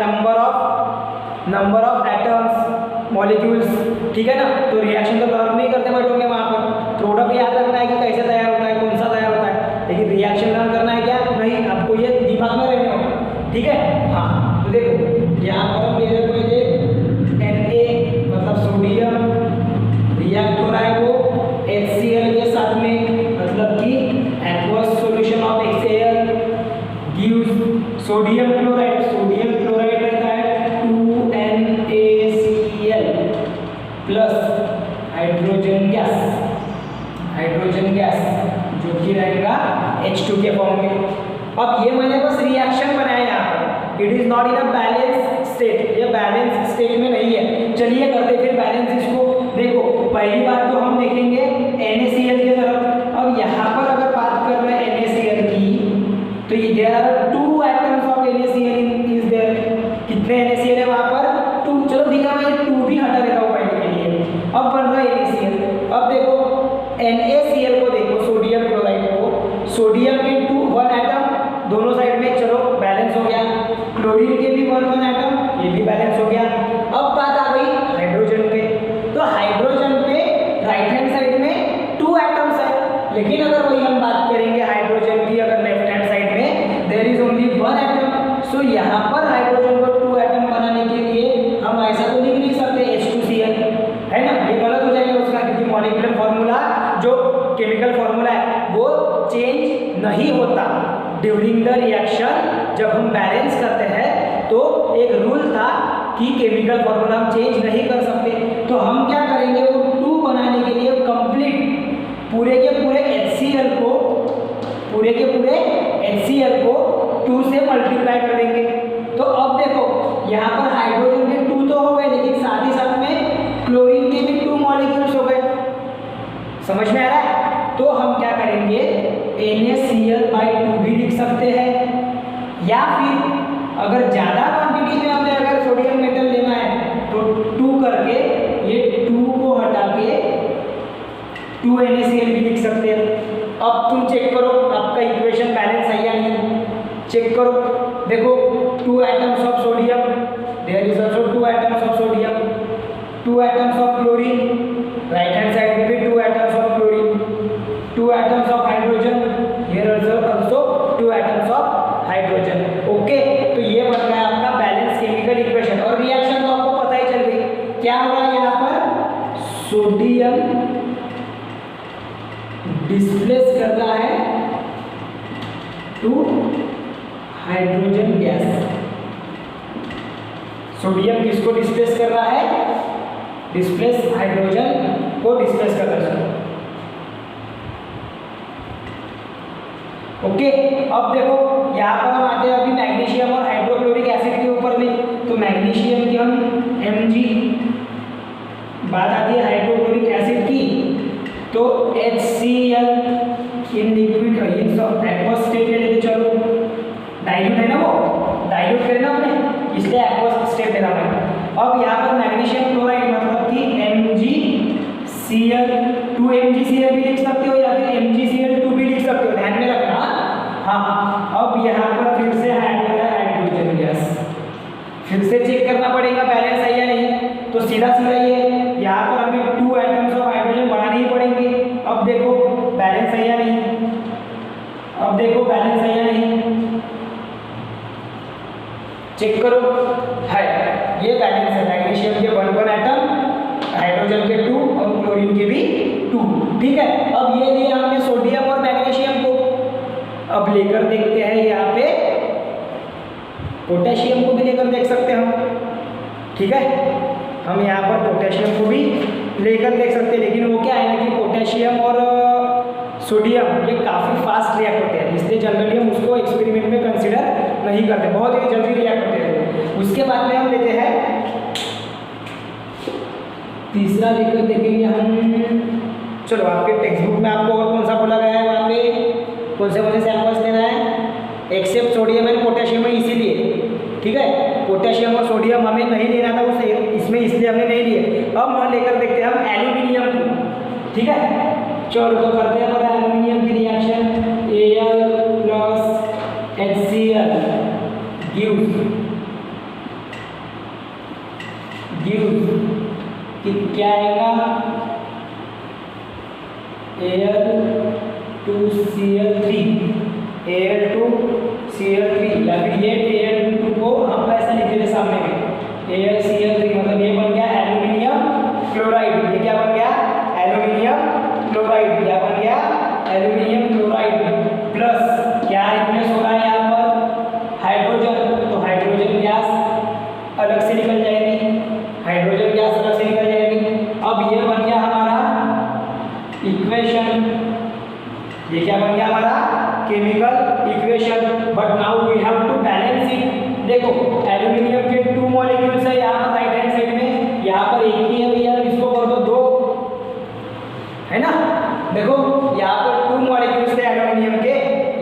नंबर ऑफ एटम्स मॉलिक्यूल्स, ठीक है ना। तो रिएक्शन तो कर्व नहीं करते बैठोगे वहाँ पर, प्रोडक्ट याद रखना है कि कैसे तैयार होता है, कौन सा तैयार होता है, लेकिन रिएक्शन रन करना है क्या नहीं, आपको ये दिमाग में रहने होगा, ठीक है। हाँ तो देखो यहाँ पर मेरे को ये Na मतलब सोडियम रिएक्ट हो रहा है वो HCl के साथ में, मतलब कि aqueous solution of HCl gives sodium chloride रहता है 2NaCl प्लस हाइड्रोजन गैस जो कि रहेगा H2 के फॉर्म में। अब ये मैंने बस रिएक्शन बनाया यहाँ पर, it is not in a balance state, ये बैलेंस स्टेट में नहीं है। चलिए करते फिर बैलेंस इसको। देखो पहली बात तो हम देखेंगे NaCl की तरफ। अब यहाँ पर अगर बात कर रहे हैं NaCl की तो ये there are 2 atoms of NaCl is there. कितने NaCl है वहाँ पर 2। चलो ठीक है मैं 2 भी हटा देता हूँ पहले के लिए। अब बन रहा है NaCl। अब देखो NaCl को देखो सोडियम क्लोराइड को, सोडियम के 1 एटम दोनों साइड में, चलो बैलेंस हो गया। क्लोरीन के भी 1 एटम, ये भी बैलेंस हो गया। अब बात आ गई हाइड्रोजन पे, तो हाइड्रोजन पे राइट हैंड साइड में 2 एटम्स है, लेकिन अगर वही हम बात करेंगे हाइड्रोजन की अगर लेफ्ट हैंड साइड में देयर इज ओनली 1 एटम। सो यहाँ पर हाइड्रोजन को 2 एटम बनाने के लिए हम ऐसा तो नहीं लिख सकते H2Cl, है ना, ये गलत हो जाएगा उसका, क्योंकि मॉलिक्यूलर फॉर्मूला जो केमिकल फॉर्मूला है वो चेंज नहीं होता ड्यूरिंग द रिएक्शन। जब हम बैलेंस करते हैं तो एक रूल था कि केमिकल फॉर्मूला हम चेंज नहीं कर सकते, तो हम क्या करेंगे वो 2 बनाने के लिए कंप्लीट पूरे के पूरे HCl को 2 से मल्टीप्लाई कर देंगे। तो अब देखो यहाँ पर हाइड्रोजन के 2 तो हो गए, लेकिन साथ ही साथ में क्लोरीन के भी 2 मॉलिक्यूल्स हो गए। समझ में आ रहा है? तो हम क्या करेंगे NaCl/2 भी लिख सकते हैं, या फिर अगर ज़्यादा क्वांटिटी में हमें अगर सोडियम मेटल लेना है तो 2 करके ये 2 को हटा के 2 NaCl भी लिख सकते हैं। अब तुम चेक करो आपका इक्वेशन बैलेंस है या नहीं, चेक करो। देखो 2 atoms of sodium, there is also 2 atoms of sodium, 2 atoms of chlorine, right hand side में भी 2 atoms of chlorine, 2 atoms of hydrogen, here also 2 atoms of hydrogen. Okay, तो ये बन गया आपका बैलेंस केमिकल इक्वेशन। और रिएक्शन तो आपको पता ही चल गई क्या हो रहा है यहाँ पर, सोडियम डिस्प्लेस कर रहा है टू हाइड्रोजन गैस। सोडियम किसको डिस्प्लेस कर रहा है, डिस्प्लेस हाइड्रोजन को डिस्प्लेस कर रहा है। ओके, अब देखो यहाँ पर हम आते हैं अभी मैग्नीशियम और हाइड्रोक्लोरिक एसिड के ऊपर में। तो मैग्नीशियम की हम Mg, बात आती है हाइड्रोक्लोरिक एसिड की तो HCl in liquid aqueous state ले लेते। चलो डाइल्यूट है ना, वो डाइल्यूट करना हमने, इसलिए एक्वस स्टेट लेना पड़ेगा। अब यहाँ पर मैग्नीशियम क्लोराइड मतलब कि MgCl, 2MgCl भी लिख सकते हो या फिर MgCl2 भी लिख सकते हो, ध्यान में रखना। हाँ, अब यहाँ पर फिर से हाइड्रोजन गैस, फिर से चेक करना पड़ेगा बैलेंस है या नहीं। तो सीधा ये यहाँ पर हमें 2 एटम्स ऑफ हाइड्रोजन बढ़ाने ही पड़ेंगे। अब देखो बैलेंस है या नहीं, चेक करो, है ये बैलेंस है। मैग्नीशियम के 1 एटम, हाइड्रोजन के 2 और क्लोरीन के भी 2, ठीक है। अब ये लिया हमने सोडियम और मैग्नीशियम को, अब लेकर देखते हैं यहाँ पे पोटेशियम को भी लेकर देख सकते हैं हम, ठीक है। हम यहाँ पर पोटेशियम को भी लेकर देख सकते हैं, लेकिन वो क्या है ना कि पोटेशियम और सोडियम ये काफ़ी फास्ट रिएक्ट होते हैं, इसलिए जनरली हम उसको एक्सपेरिमेंट में कंसिडर नहीं करते, बहुत ही जल्दी रिएक्ट होते हैं। उसके बाद में हम लेते हैं तीसरा लेकर देखेंगे हम। चलो आपके टेक्स्ट बुक में आपको और कौन सा बोला गया है, वहाँ पे कौन से सैंपल्स लेना है, एक्सेप्ट सोडियम एंड पोटेशियम है इसीलिए, ठीक है। पोटेशियम और सोडियम हमें नहीं लेना था उसे इसमें, इसलिए हमने नहीं लिए। अब हम लेकर देखते हैं हम एल्यूमिनियम को, ठीक है। चलो तो करते हैं हमारा एल्यूमिनियम की reaction, Al plus HCl gives क्या आएगा, Al2Cl3 या फिर ये Al2 को हम ऐसा लिख देते सामने में AlCl3, मतलब ये बन गया एल्यूमिनियम क्लोराइड। ये क्या बन गया, एल्यूमिनियम क्लोराइड। क्या बन गया, एल्यूमिनियम क्लोराइड प्लस क्या रिप्लेस हो रहा है यहाँ पर, हाइड्रोजन। तो हाइड्रोजन गैस अलग से निकल जाएगी, हाइड्रोजन गैस अलग से निकल जाएगी। अब ये बन गया हमारा इक्वेशन, ये क्या बन गया हमारा chemical equation. But now we have to balance it. देखो एल्यूमिनियम के 2 मॉलिक्यूल्स है यहाँ पर राइट हैंड साइड में, यहाँ पर एक ही है भैया, इसको कर दो 2, है ना। देखो यहाँ पर 2 मॉलिक्यूल्स थे एल्यूमिनियम के,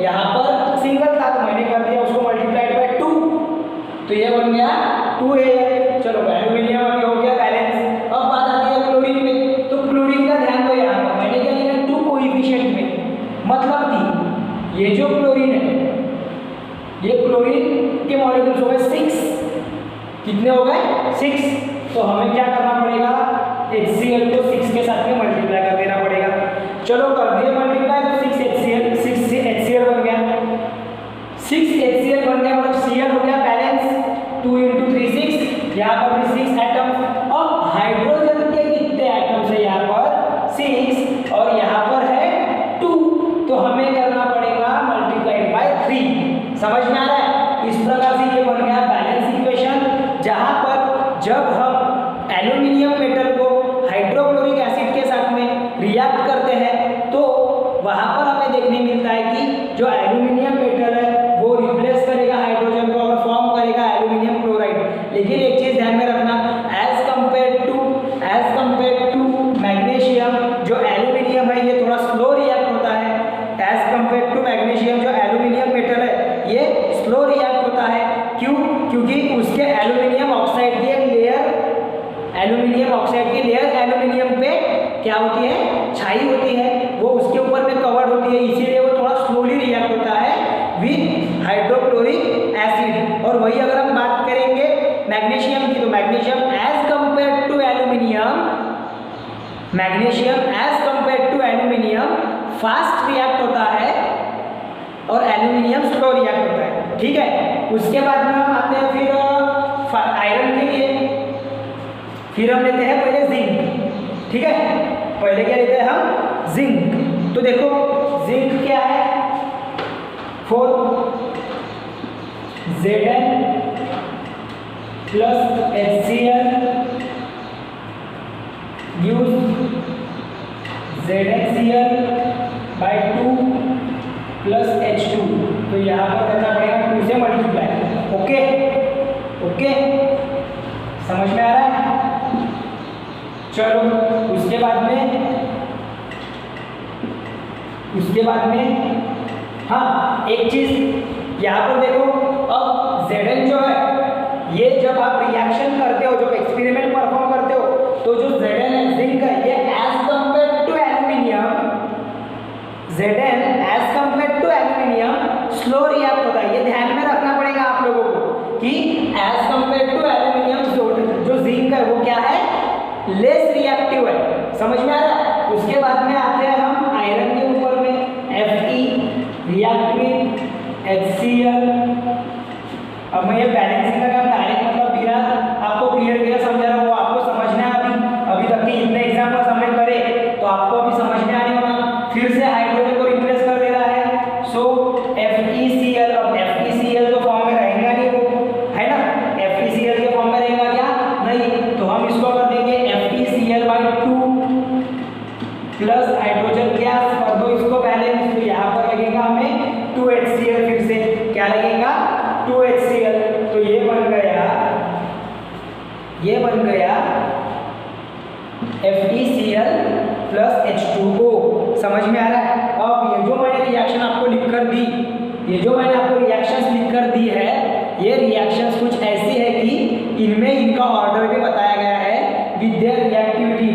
यहाँ पर सिंगल था तो मैंने कर दिया उसको मल्टीप्लाइड बाय 2, तो ये बन गया 2Al। चलो एल्यूमिनियम अभी हो गया बैलेंस। अब बात आती है क्लोरीन में, तो क्लोरीन का ध्यान दो, यहाँ पर मैंने क्या लिखा 2 कोएफिशिएंट में, मतलब कि ये जो क्लोरीन है, ये क्लोरीन के मॉलिक्यूल्स हो गए 6, कितने हो गए 6, तो हमें क्या करना पड़ेगा, HCl को 6 के साथ में मल्टीप्लाई कर देना पड़ेगा। चलो कर दिए मल्टीप्लाई, तो 6 HCl बन गया, 6 HCl बन गया, मतलब Cl हो गया बैलेंस, 2 × 3 6, यहाँ पर भी 6 एटम्स। अब हाइड्रोजन के कितने एटम्स है यहाँ पर 6 और यहाँ पर है 2, तो हमें करना पड़ेगा मल्टीप्लाइड बाय 3। समझ में आ रहा है, इस प्रकार से ये बन गया बैलेंस इक्वेशन, जहाँ पर जब हम एल्यूमिनियम मेटल को हाइड्रोक्लोरिक एसिड के साथ में रिएक्ट करते हैं तो वहाँ पर हमें देखने मिलता है कि जो एल्यूमिनियम मेटल है वो रिप्लेस करेगा हाइड्रोजन को और फॉर्म करेगा एल्यूमिनियम क्लोराइड। लेकिन एक चीज़ ध्यान में रखना, एज कंपेयर टू मैग्नीशियम, जो एल्यूमिनियम है ये थोड़ा स्लो रिएक्ट होता है, एज कंपेयर टू मैग्नीशियम जो एल्यूमिनियम मेटल है ये स्लो रिएक्ट होता है। क्यों, क्योंकि उसके एल्यूमिनियम ऑक्साइड की लेयर एल्यूमिनियम पे क्या होती है, छाई होती है, वो उसके ऊपर में कवर्ड होती है, इसीलिए वो थोड़ा स्लोली रिएक्ट होता है विद हाइड्रोक्लोरिक एसिड। और वही अगर हम बात करेंगे मैग्नीशियम की, तो magnesium as compare to aluminium fast react होता है और एल्यूमिनियम स्लो रिएक्ट होता है, ठीक है। उसके बाद में हम आते हैं फिर आयरन के लिए, फिर हम लेते हैं पहले जिंक, ठीक है। पहले क्या लेते हैं हम, जिंक। तो देखो जिंक क्या है, 4 Zn plus HCl gives ZnCl by 2 plus H2, तो यहाँ पर करना पड़ेगा 2 से मल्टीप्लाई। ओके, समझ में आ रहा है। चलो उसके बाद में हाँ एक चीज़ यहाँ पर देखो, अब Zn जो है ये जब आप रिएक्शन करते हो, जब एक्सपेरिमेंट परफॉर्म करते हो, तो जो Zn है जिंक है ये as compare to aluminium, Zn as compare to aluminium slow react होता है। ये ध्यान में रखना पड़ेगा आप लोगों को कि एज कंपेयर टू एल्यूमिनियम जो जिंक है वो क्या है, लेस रिएक्टिव है। समझ में आ रहा है। उसके बाद में आते हैं हम आयरन के ऊपर में, Fe रिएक्ट विद HCl। अब मैं ये बैलेंसिंग का डायरेक्ट मतलब बिना आपको क्लियर समझा रहा हूँ, आपको समझना है। अभी तक के इतने एग्जाम्पल प्लस हाइड्रोजन गैस कर दो इसको बैलेंस, तो यहाँ पर लगेगा हमें 2HCl, फिर से क्या लगेगा 2HCl, तो ये बन गया FeCl प्लस H2O। समझ में आ रहा है? अब ये जो मैंने रिएक्शन आपको लिख कर दी, ये जो मैंने आपको रिएक्शंस लिख कर दी है, ये रिएक्शंस कुछ ऐसी है कि इनमें इनका ऑर्डर भी बताया गया है विद देयर रिएक्टिविटी।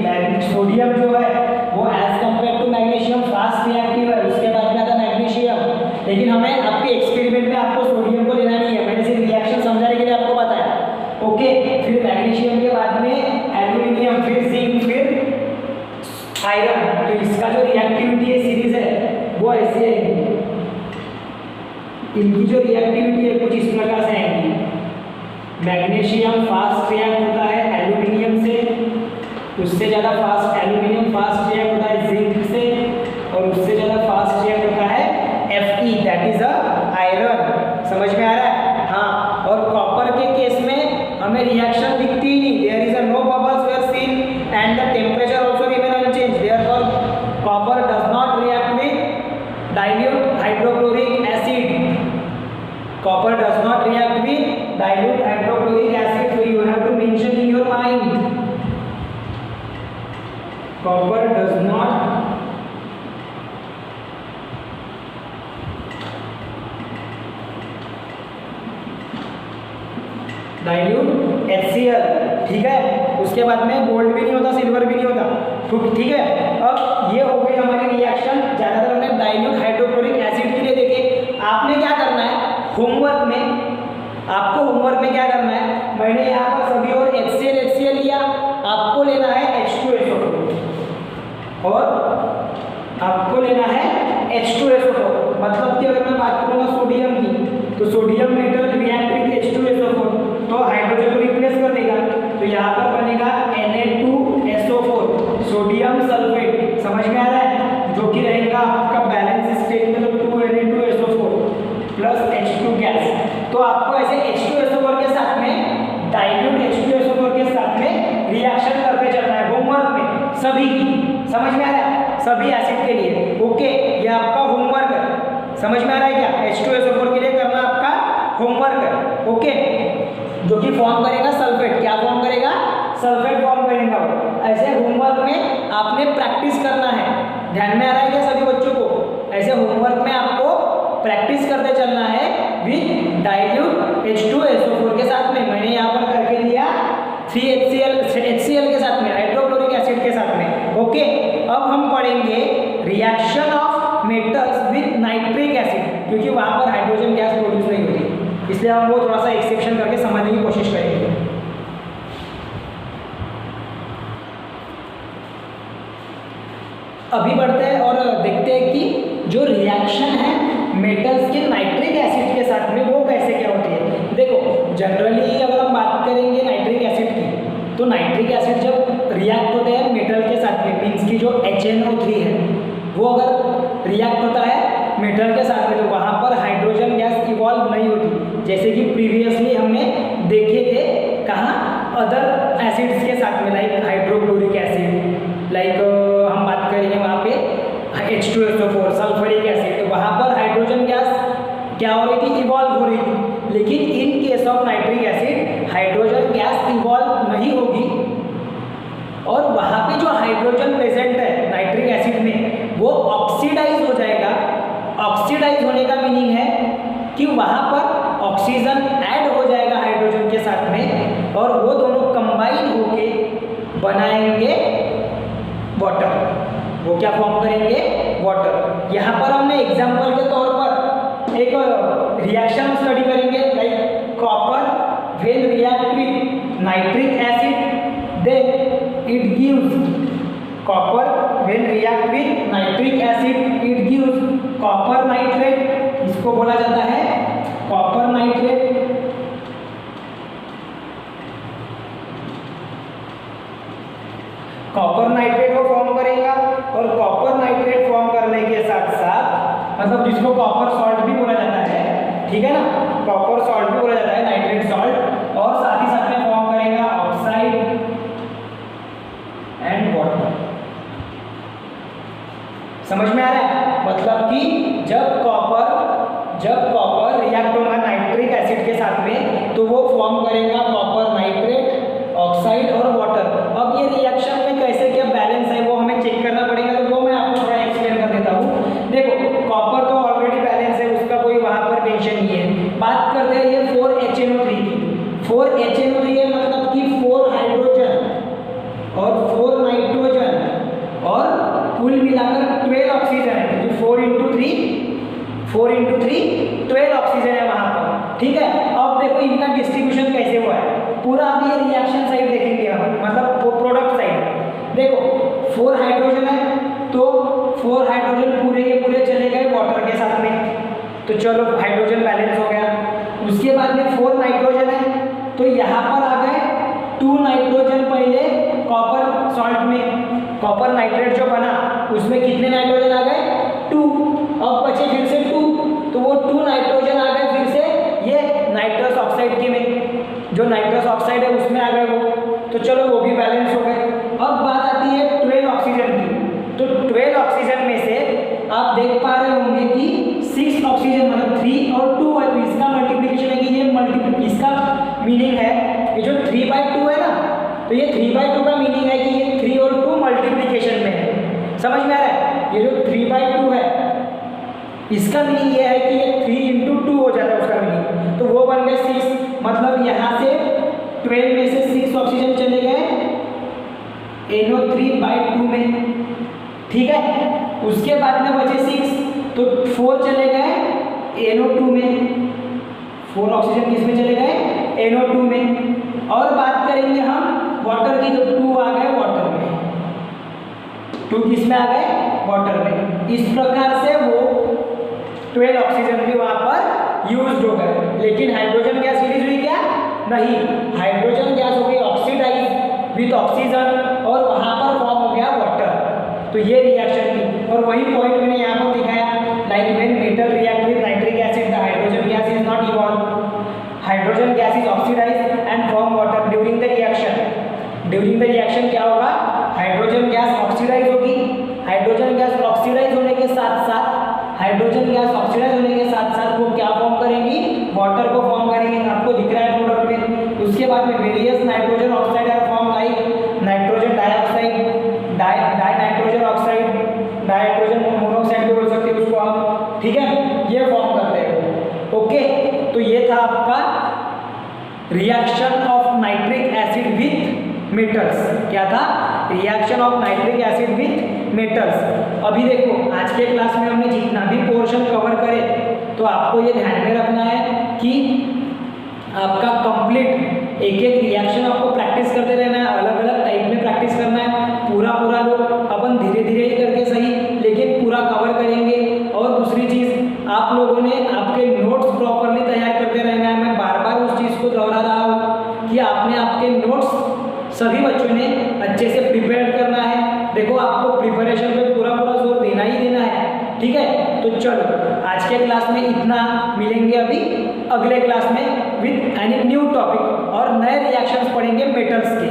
सोडियम जो है वो as compare to magnesium fast reactive है, उसके बाद में आता मैग्नीशियम, लेकिन हमें आपके एक्सपेरिमेंट में आपको सोडियम को लेना नहीं है, मैंने सिर्फ रिएक्शन समझाने के लिए आपको बताया। ओके, फिर मैग्नीशियम के बाद में एल्यूमिनियम, फिर जिंक, फिर आयरन। तो इसका जो रिएक्टिविटी है सीरीज है वो ऐसी है, इनकी जो रिएक्टिविटी है कुछ इस प्रकार से आएगी। मैग्नीशियम फास्ट रिएक्ट होता है एल्यूमिनियम से, उससे ज़्यादा फास्ट एल्यूमिनियम फास्ट रिएक्ट होता है जिंक से, और उससे ज़्यादा फास्ट रिएक्ट होता है Fe, that is a iron. समझ में आ रहा है? हाँ, और कॉपर के केस में हमें रिएक्शन दिखती ही नहीं, there is a no bubbles where seen and the temperature also remain unchange, therefore copper does not react with dilute hydrochloric acid. Copper does not react with dilute hydrochloric acid, so you have to mention in your mind. Copper does not dilute HCl, ठीक है। उसके बाद में गोल्ड भी नहीं होता, सिल्वर भी नहीं होता, ठीक है। अब ये हो गई हमारी रिएक्शन, ज़्यादातर हमने डाइल्यूट हाइड्रोक्लोरिक एसिड के लिए देखे। आपने क्या करना है होमवर्क में, आपको होमवर्क में क्या करना है, मैंने यहाँ पर सभी और HCl लिया, आपको लेना है H2SO4 और आपको लेना है H2SO4। मतलब कि अगर मैं बात करूँगा सोडियम की, तो sodium metal react with H2SO4 तो हाइड्रोजन को रिप्लेस कर देगा, तो यहाँ पर बनेगा Na2SO4 सोडियम सल्फेट। समझ में आ रहा है? जो कि रहेगा आपका बैलेंस स्टेट में, तो 2Na2SO4 प्लस H2 गैस। तो आपको ऐसे H2SO4 के साथ में डाइल्यूट H2SO4 के साथ में रिएक्शन करते चलना है होमवर्क में सभी की। समझ में आ रहा है? सभी एसिड के लिए। ओके, ये आपका होमवर्क है। समझ में आ रहा है क्या? H2SO4 के लिए करना आपका होमवर्क है। ओके, जो कि फॉर्म करेगा सल्फेट। क्या फॉर्म करेगा? सल्फेट फॉर्म करेगा। ऐसे होमवर्क में आपने प्रैक्टिस करना है। ध्यान में आ रहा है क्या सभी बच्चों को? ऐसे होमवर्क में आपको प्रैक्टिस करते चलना है विद डाइल्यूट H2SO4 के साथ में। मैंने यहाँ पर करके दिया 3HCl के साथ में, हाइड्रोक्लोरिक एसिड के साथ में। ओके, अब हम पढ़ेंगे reaction of metals with nitric acid, क्योंकि वहाँ पर हाइड्रोजन गैस प्रोड्यूस नहीं होती, इसलिए हम वो थोड़ा सा एक्सेप्शन करके समझने की कोशिश करेंगे। अभी बढ़ते हैं और देखते हैं कि जो रिएक्शन है मेटल्स के नाइट्रिक एसिड के साथ में वो कैसे क्या होती है। देखो, जनरली अगर हम बात करेंगे नाइट्रिक एसिड की, तो नाइट्रिक एसिड जब रिएक्ट होते हैं मेटल के साथ में, मीन्स की जो HNO3 है वो अगर रिएक्ट होता है मेटल के साथ में, तो वहाँ पर हाइड्रोजन गैस इवॉल्व नहीं होती, जैसे कि प्रीवियसली हमने देखे थे कहाँ अदर एसिड्स के साथ में, लाइक हाइड्रोक्लोरिक एसिड, लाइक हम बात करेंगे वहाँ पे H2SO4 सल्फ्यूरिक एसिड, तो वहाँ पर हाइड्रोजन गैस क्या हो रही थी? इवॉल्व हो रही थी। लेकिन in case of nitric acid hydrogen gas evolve नहीं होगी, और वहाँ पे जो हाइड्रोजन प्रेजेंट है नाइट्रिक एसिड में वो ऑक्सीडाइज हो जाएगा। ऑक्सीडाइज होने का मीनिंग है कि वहाँ पर ऑक्सीजन ऐड हो जाएगा हाइड्रोजन के साथ में, और वो दोनों कंबाइन होके बनाएंगे वाटर। वो क्या फॉर्म करेंगे? वाटर। यहाँ पर हमने एग्जाम्पल के तौर पर एक रिएक्शन स्टडी करेंगे, like copper when react with nitric acid then it gives copper when react with nitric acid it gives copper nitrate. इसको बोला जाता है कॉपर नाइट्रेट। कॉपर नाइट्रेट को फॉर्म करेगा, और कॉपर नाइट्रेट फॉर्म करने के साथ साथ, मतलब जिसको कॉपर सॉल्ट भी बोला जाता है, ठीक है ना, कॉपर सॉल्ट भी बोला जाता है नाइट्रेट सॉल्ट, और साथ ही साथ में फॉर्म करेगा ऑक्साइड एंड वाटर। समझ में आ रहा है? मतलब कि जब कॉपर रिएक्ट होगा नाइट्रिक एसिड के साथ में तो वो फॉर्म करेगा कॉपर नाइट्रेट, ऑक्साइड और वाटर। अब ये रिएक्शन में कैसे क्या बैलेंस है वो हमें चेक करना पड़ेगा, तो वो मैं आपको थोड़ा एक्सप्लेन कर देता हूँ। देखो कॉपर तो ऑलरेडी बैलेंस है, उसका कोई वहाँ पर टेंशन नहीं है। बात करते हैं ये 4HNO3 की। 4HNO3 है मतलब कि 4 हाइड्रोजन और 4 नाइट्रोजन और कुल मिलाकर 12 ऑक्सीजन है, क्योंकि 4 इंटू 3 12 ऑक्सीजन है वहाँ पर। ठीक है, अब देखो इनका डिस्ट्रीब्यूशन कैसे हुआ है पूरा। अब ये रिएक्शन साइड देखेंगे हम, मतलब प्रोडक्ट साइड। देखो 4 हाइड्रोजन है तो 4 हाइड्रोजन पूरे के पूरे चले गए वाटर के साथ में, तो चलो हाइड्रोजन बैलेंस हो गया। उसके बाद में 4 नाइट्रोजन है तो यहाँ पर आ गए 2 नाइट्रोजन पहले कॉपर सॉल्ट में, कॉपर नाइट्रेट जो बना उसमें कितने नाइट्रोजन आ गए 2, अब बचे फिर से 2, तो वो 2 नाइट्रोजन आ गए फिर से ये नाइट्रस ऑक्साइड के में, जो नाइट्रस ऑक्साइड है उसमें आ गए वो, तो चलो वो भी बैलेंस हो गए। अब बात आती है 12 ऑक्सीजन की, तो 12 ऑक्सीजन में से आप देख पा रहे होंगे कि 6 ऑक्सीजन मतलब 3 और 2 है, तो इसका मल्टीप्लिकेशन है कि ये इसका मीनिंग है ये जो 3/2 है ना, तो ये 3/2 का मीनिंग है कि ये 3 और 2 मल्टीप्लिकेशन में है। समझ में आ रहा है? ये जो 3/2 है इसका मीनिंग ये है कि ये 3 इंटू 2 हो जाता है उसका मीनिंग, तो वो बन गए 6, मतलब यहाँ से 12 में से 6 ऑक्सीजन चले गए NO3/2 में। ठीक है, उसके बाद में बचे 6 तो 4 चले गए NO2 में, 4 ऑक्सीजन किस में चले गए NO2 में। और बात करेंगे हम वाटर की, तो 2 आ गए वाटर में, 2 किस में आ गए वाटर में। इस प्रकार से वो 12 ऑक्सीजन भी वहाँ पर यूज हो गए। लेकिन हाइड्रोजन गैस रिलीज हुई क्या? नहीं, हाइड्रोजन गैस हो गई ऑक्सीडाइज विथ ऑक्सीजन और वहाँ पर फॉर्म हो गया वाटर। तो ये रिएक्शन थी, और वही पॉइंट मैंने यहाँ पर दिखाया, like when metal react with nitric acid the hydrogen gas is not evolve, hydrogen gas is oxidise and form water during the reaction. During the reaction क्या होगा? हाइड्रोजन गैस ऑक्सीडाइज होगी, हाइड्रोजन गैस ऑक्सीडाइज होने के साथ साथ वो क्या फॉर्म करेंगी? वाटर को फॉर्म करेंगे, आपको दिख रहा है प्रोडक्ट में। उसके बाद में various nitrogen oxide are form like nitrogen dioxide, di nitrogen oxide, dihydrogen monoxide भी बोल सकते हैं उसको हम। ठीक है, ये फॉर्म करते हैं। ओके, तो ये था आपका reaction of nitric acid with metals. क्या था? Reaction of nitric acid with metals. अभी देखो आज के क्लास में हमने जितना भी पोर्शन कवर करे तो आपको ये ध्यान में रखना है कि आपका कंप्लीट एक रिएक्शन आपको प्रैक्टिस करते रहना है, अलग अलग टाइप में प्रैक्टिस करना है। पूरा लोग अपन धीरे धीरे ही करके सही, लेकिन पूरा कवर करेंगे। और दूसरी चीज़, आप लोगों ने आपके नोट्स प्रॉपरली तैयार करते रहना है। मैं बार बार उस चीज़ को दोहरा रहा हूँ कि आपने आपके नोट्स सभी बच्चों ने अच्छे से प्रिपेयर करना है। देखो आपको प्रिपरेशन पे पूरा जोर देना ही देना है। ठीक है, तो चलो आज के क्लास में इतना, मिलेंगे अभी अगले क्लास में विथ एनी न्यू टॉपिक और नए रिएक्शंस पढ़ेंगे मेटल्स के।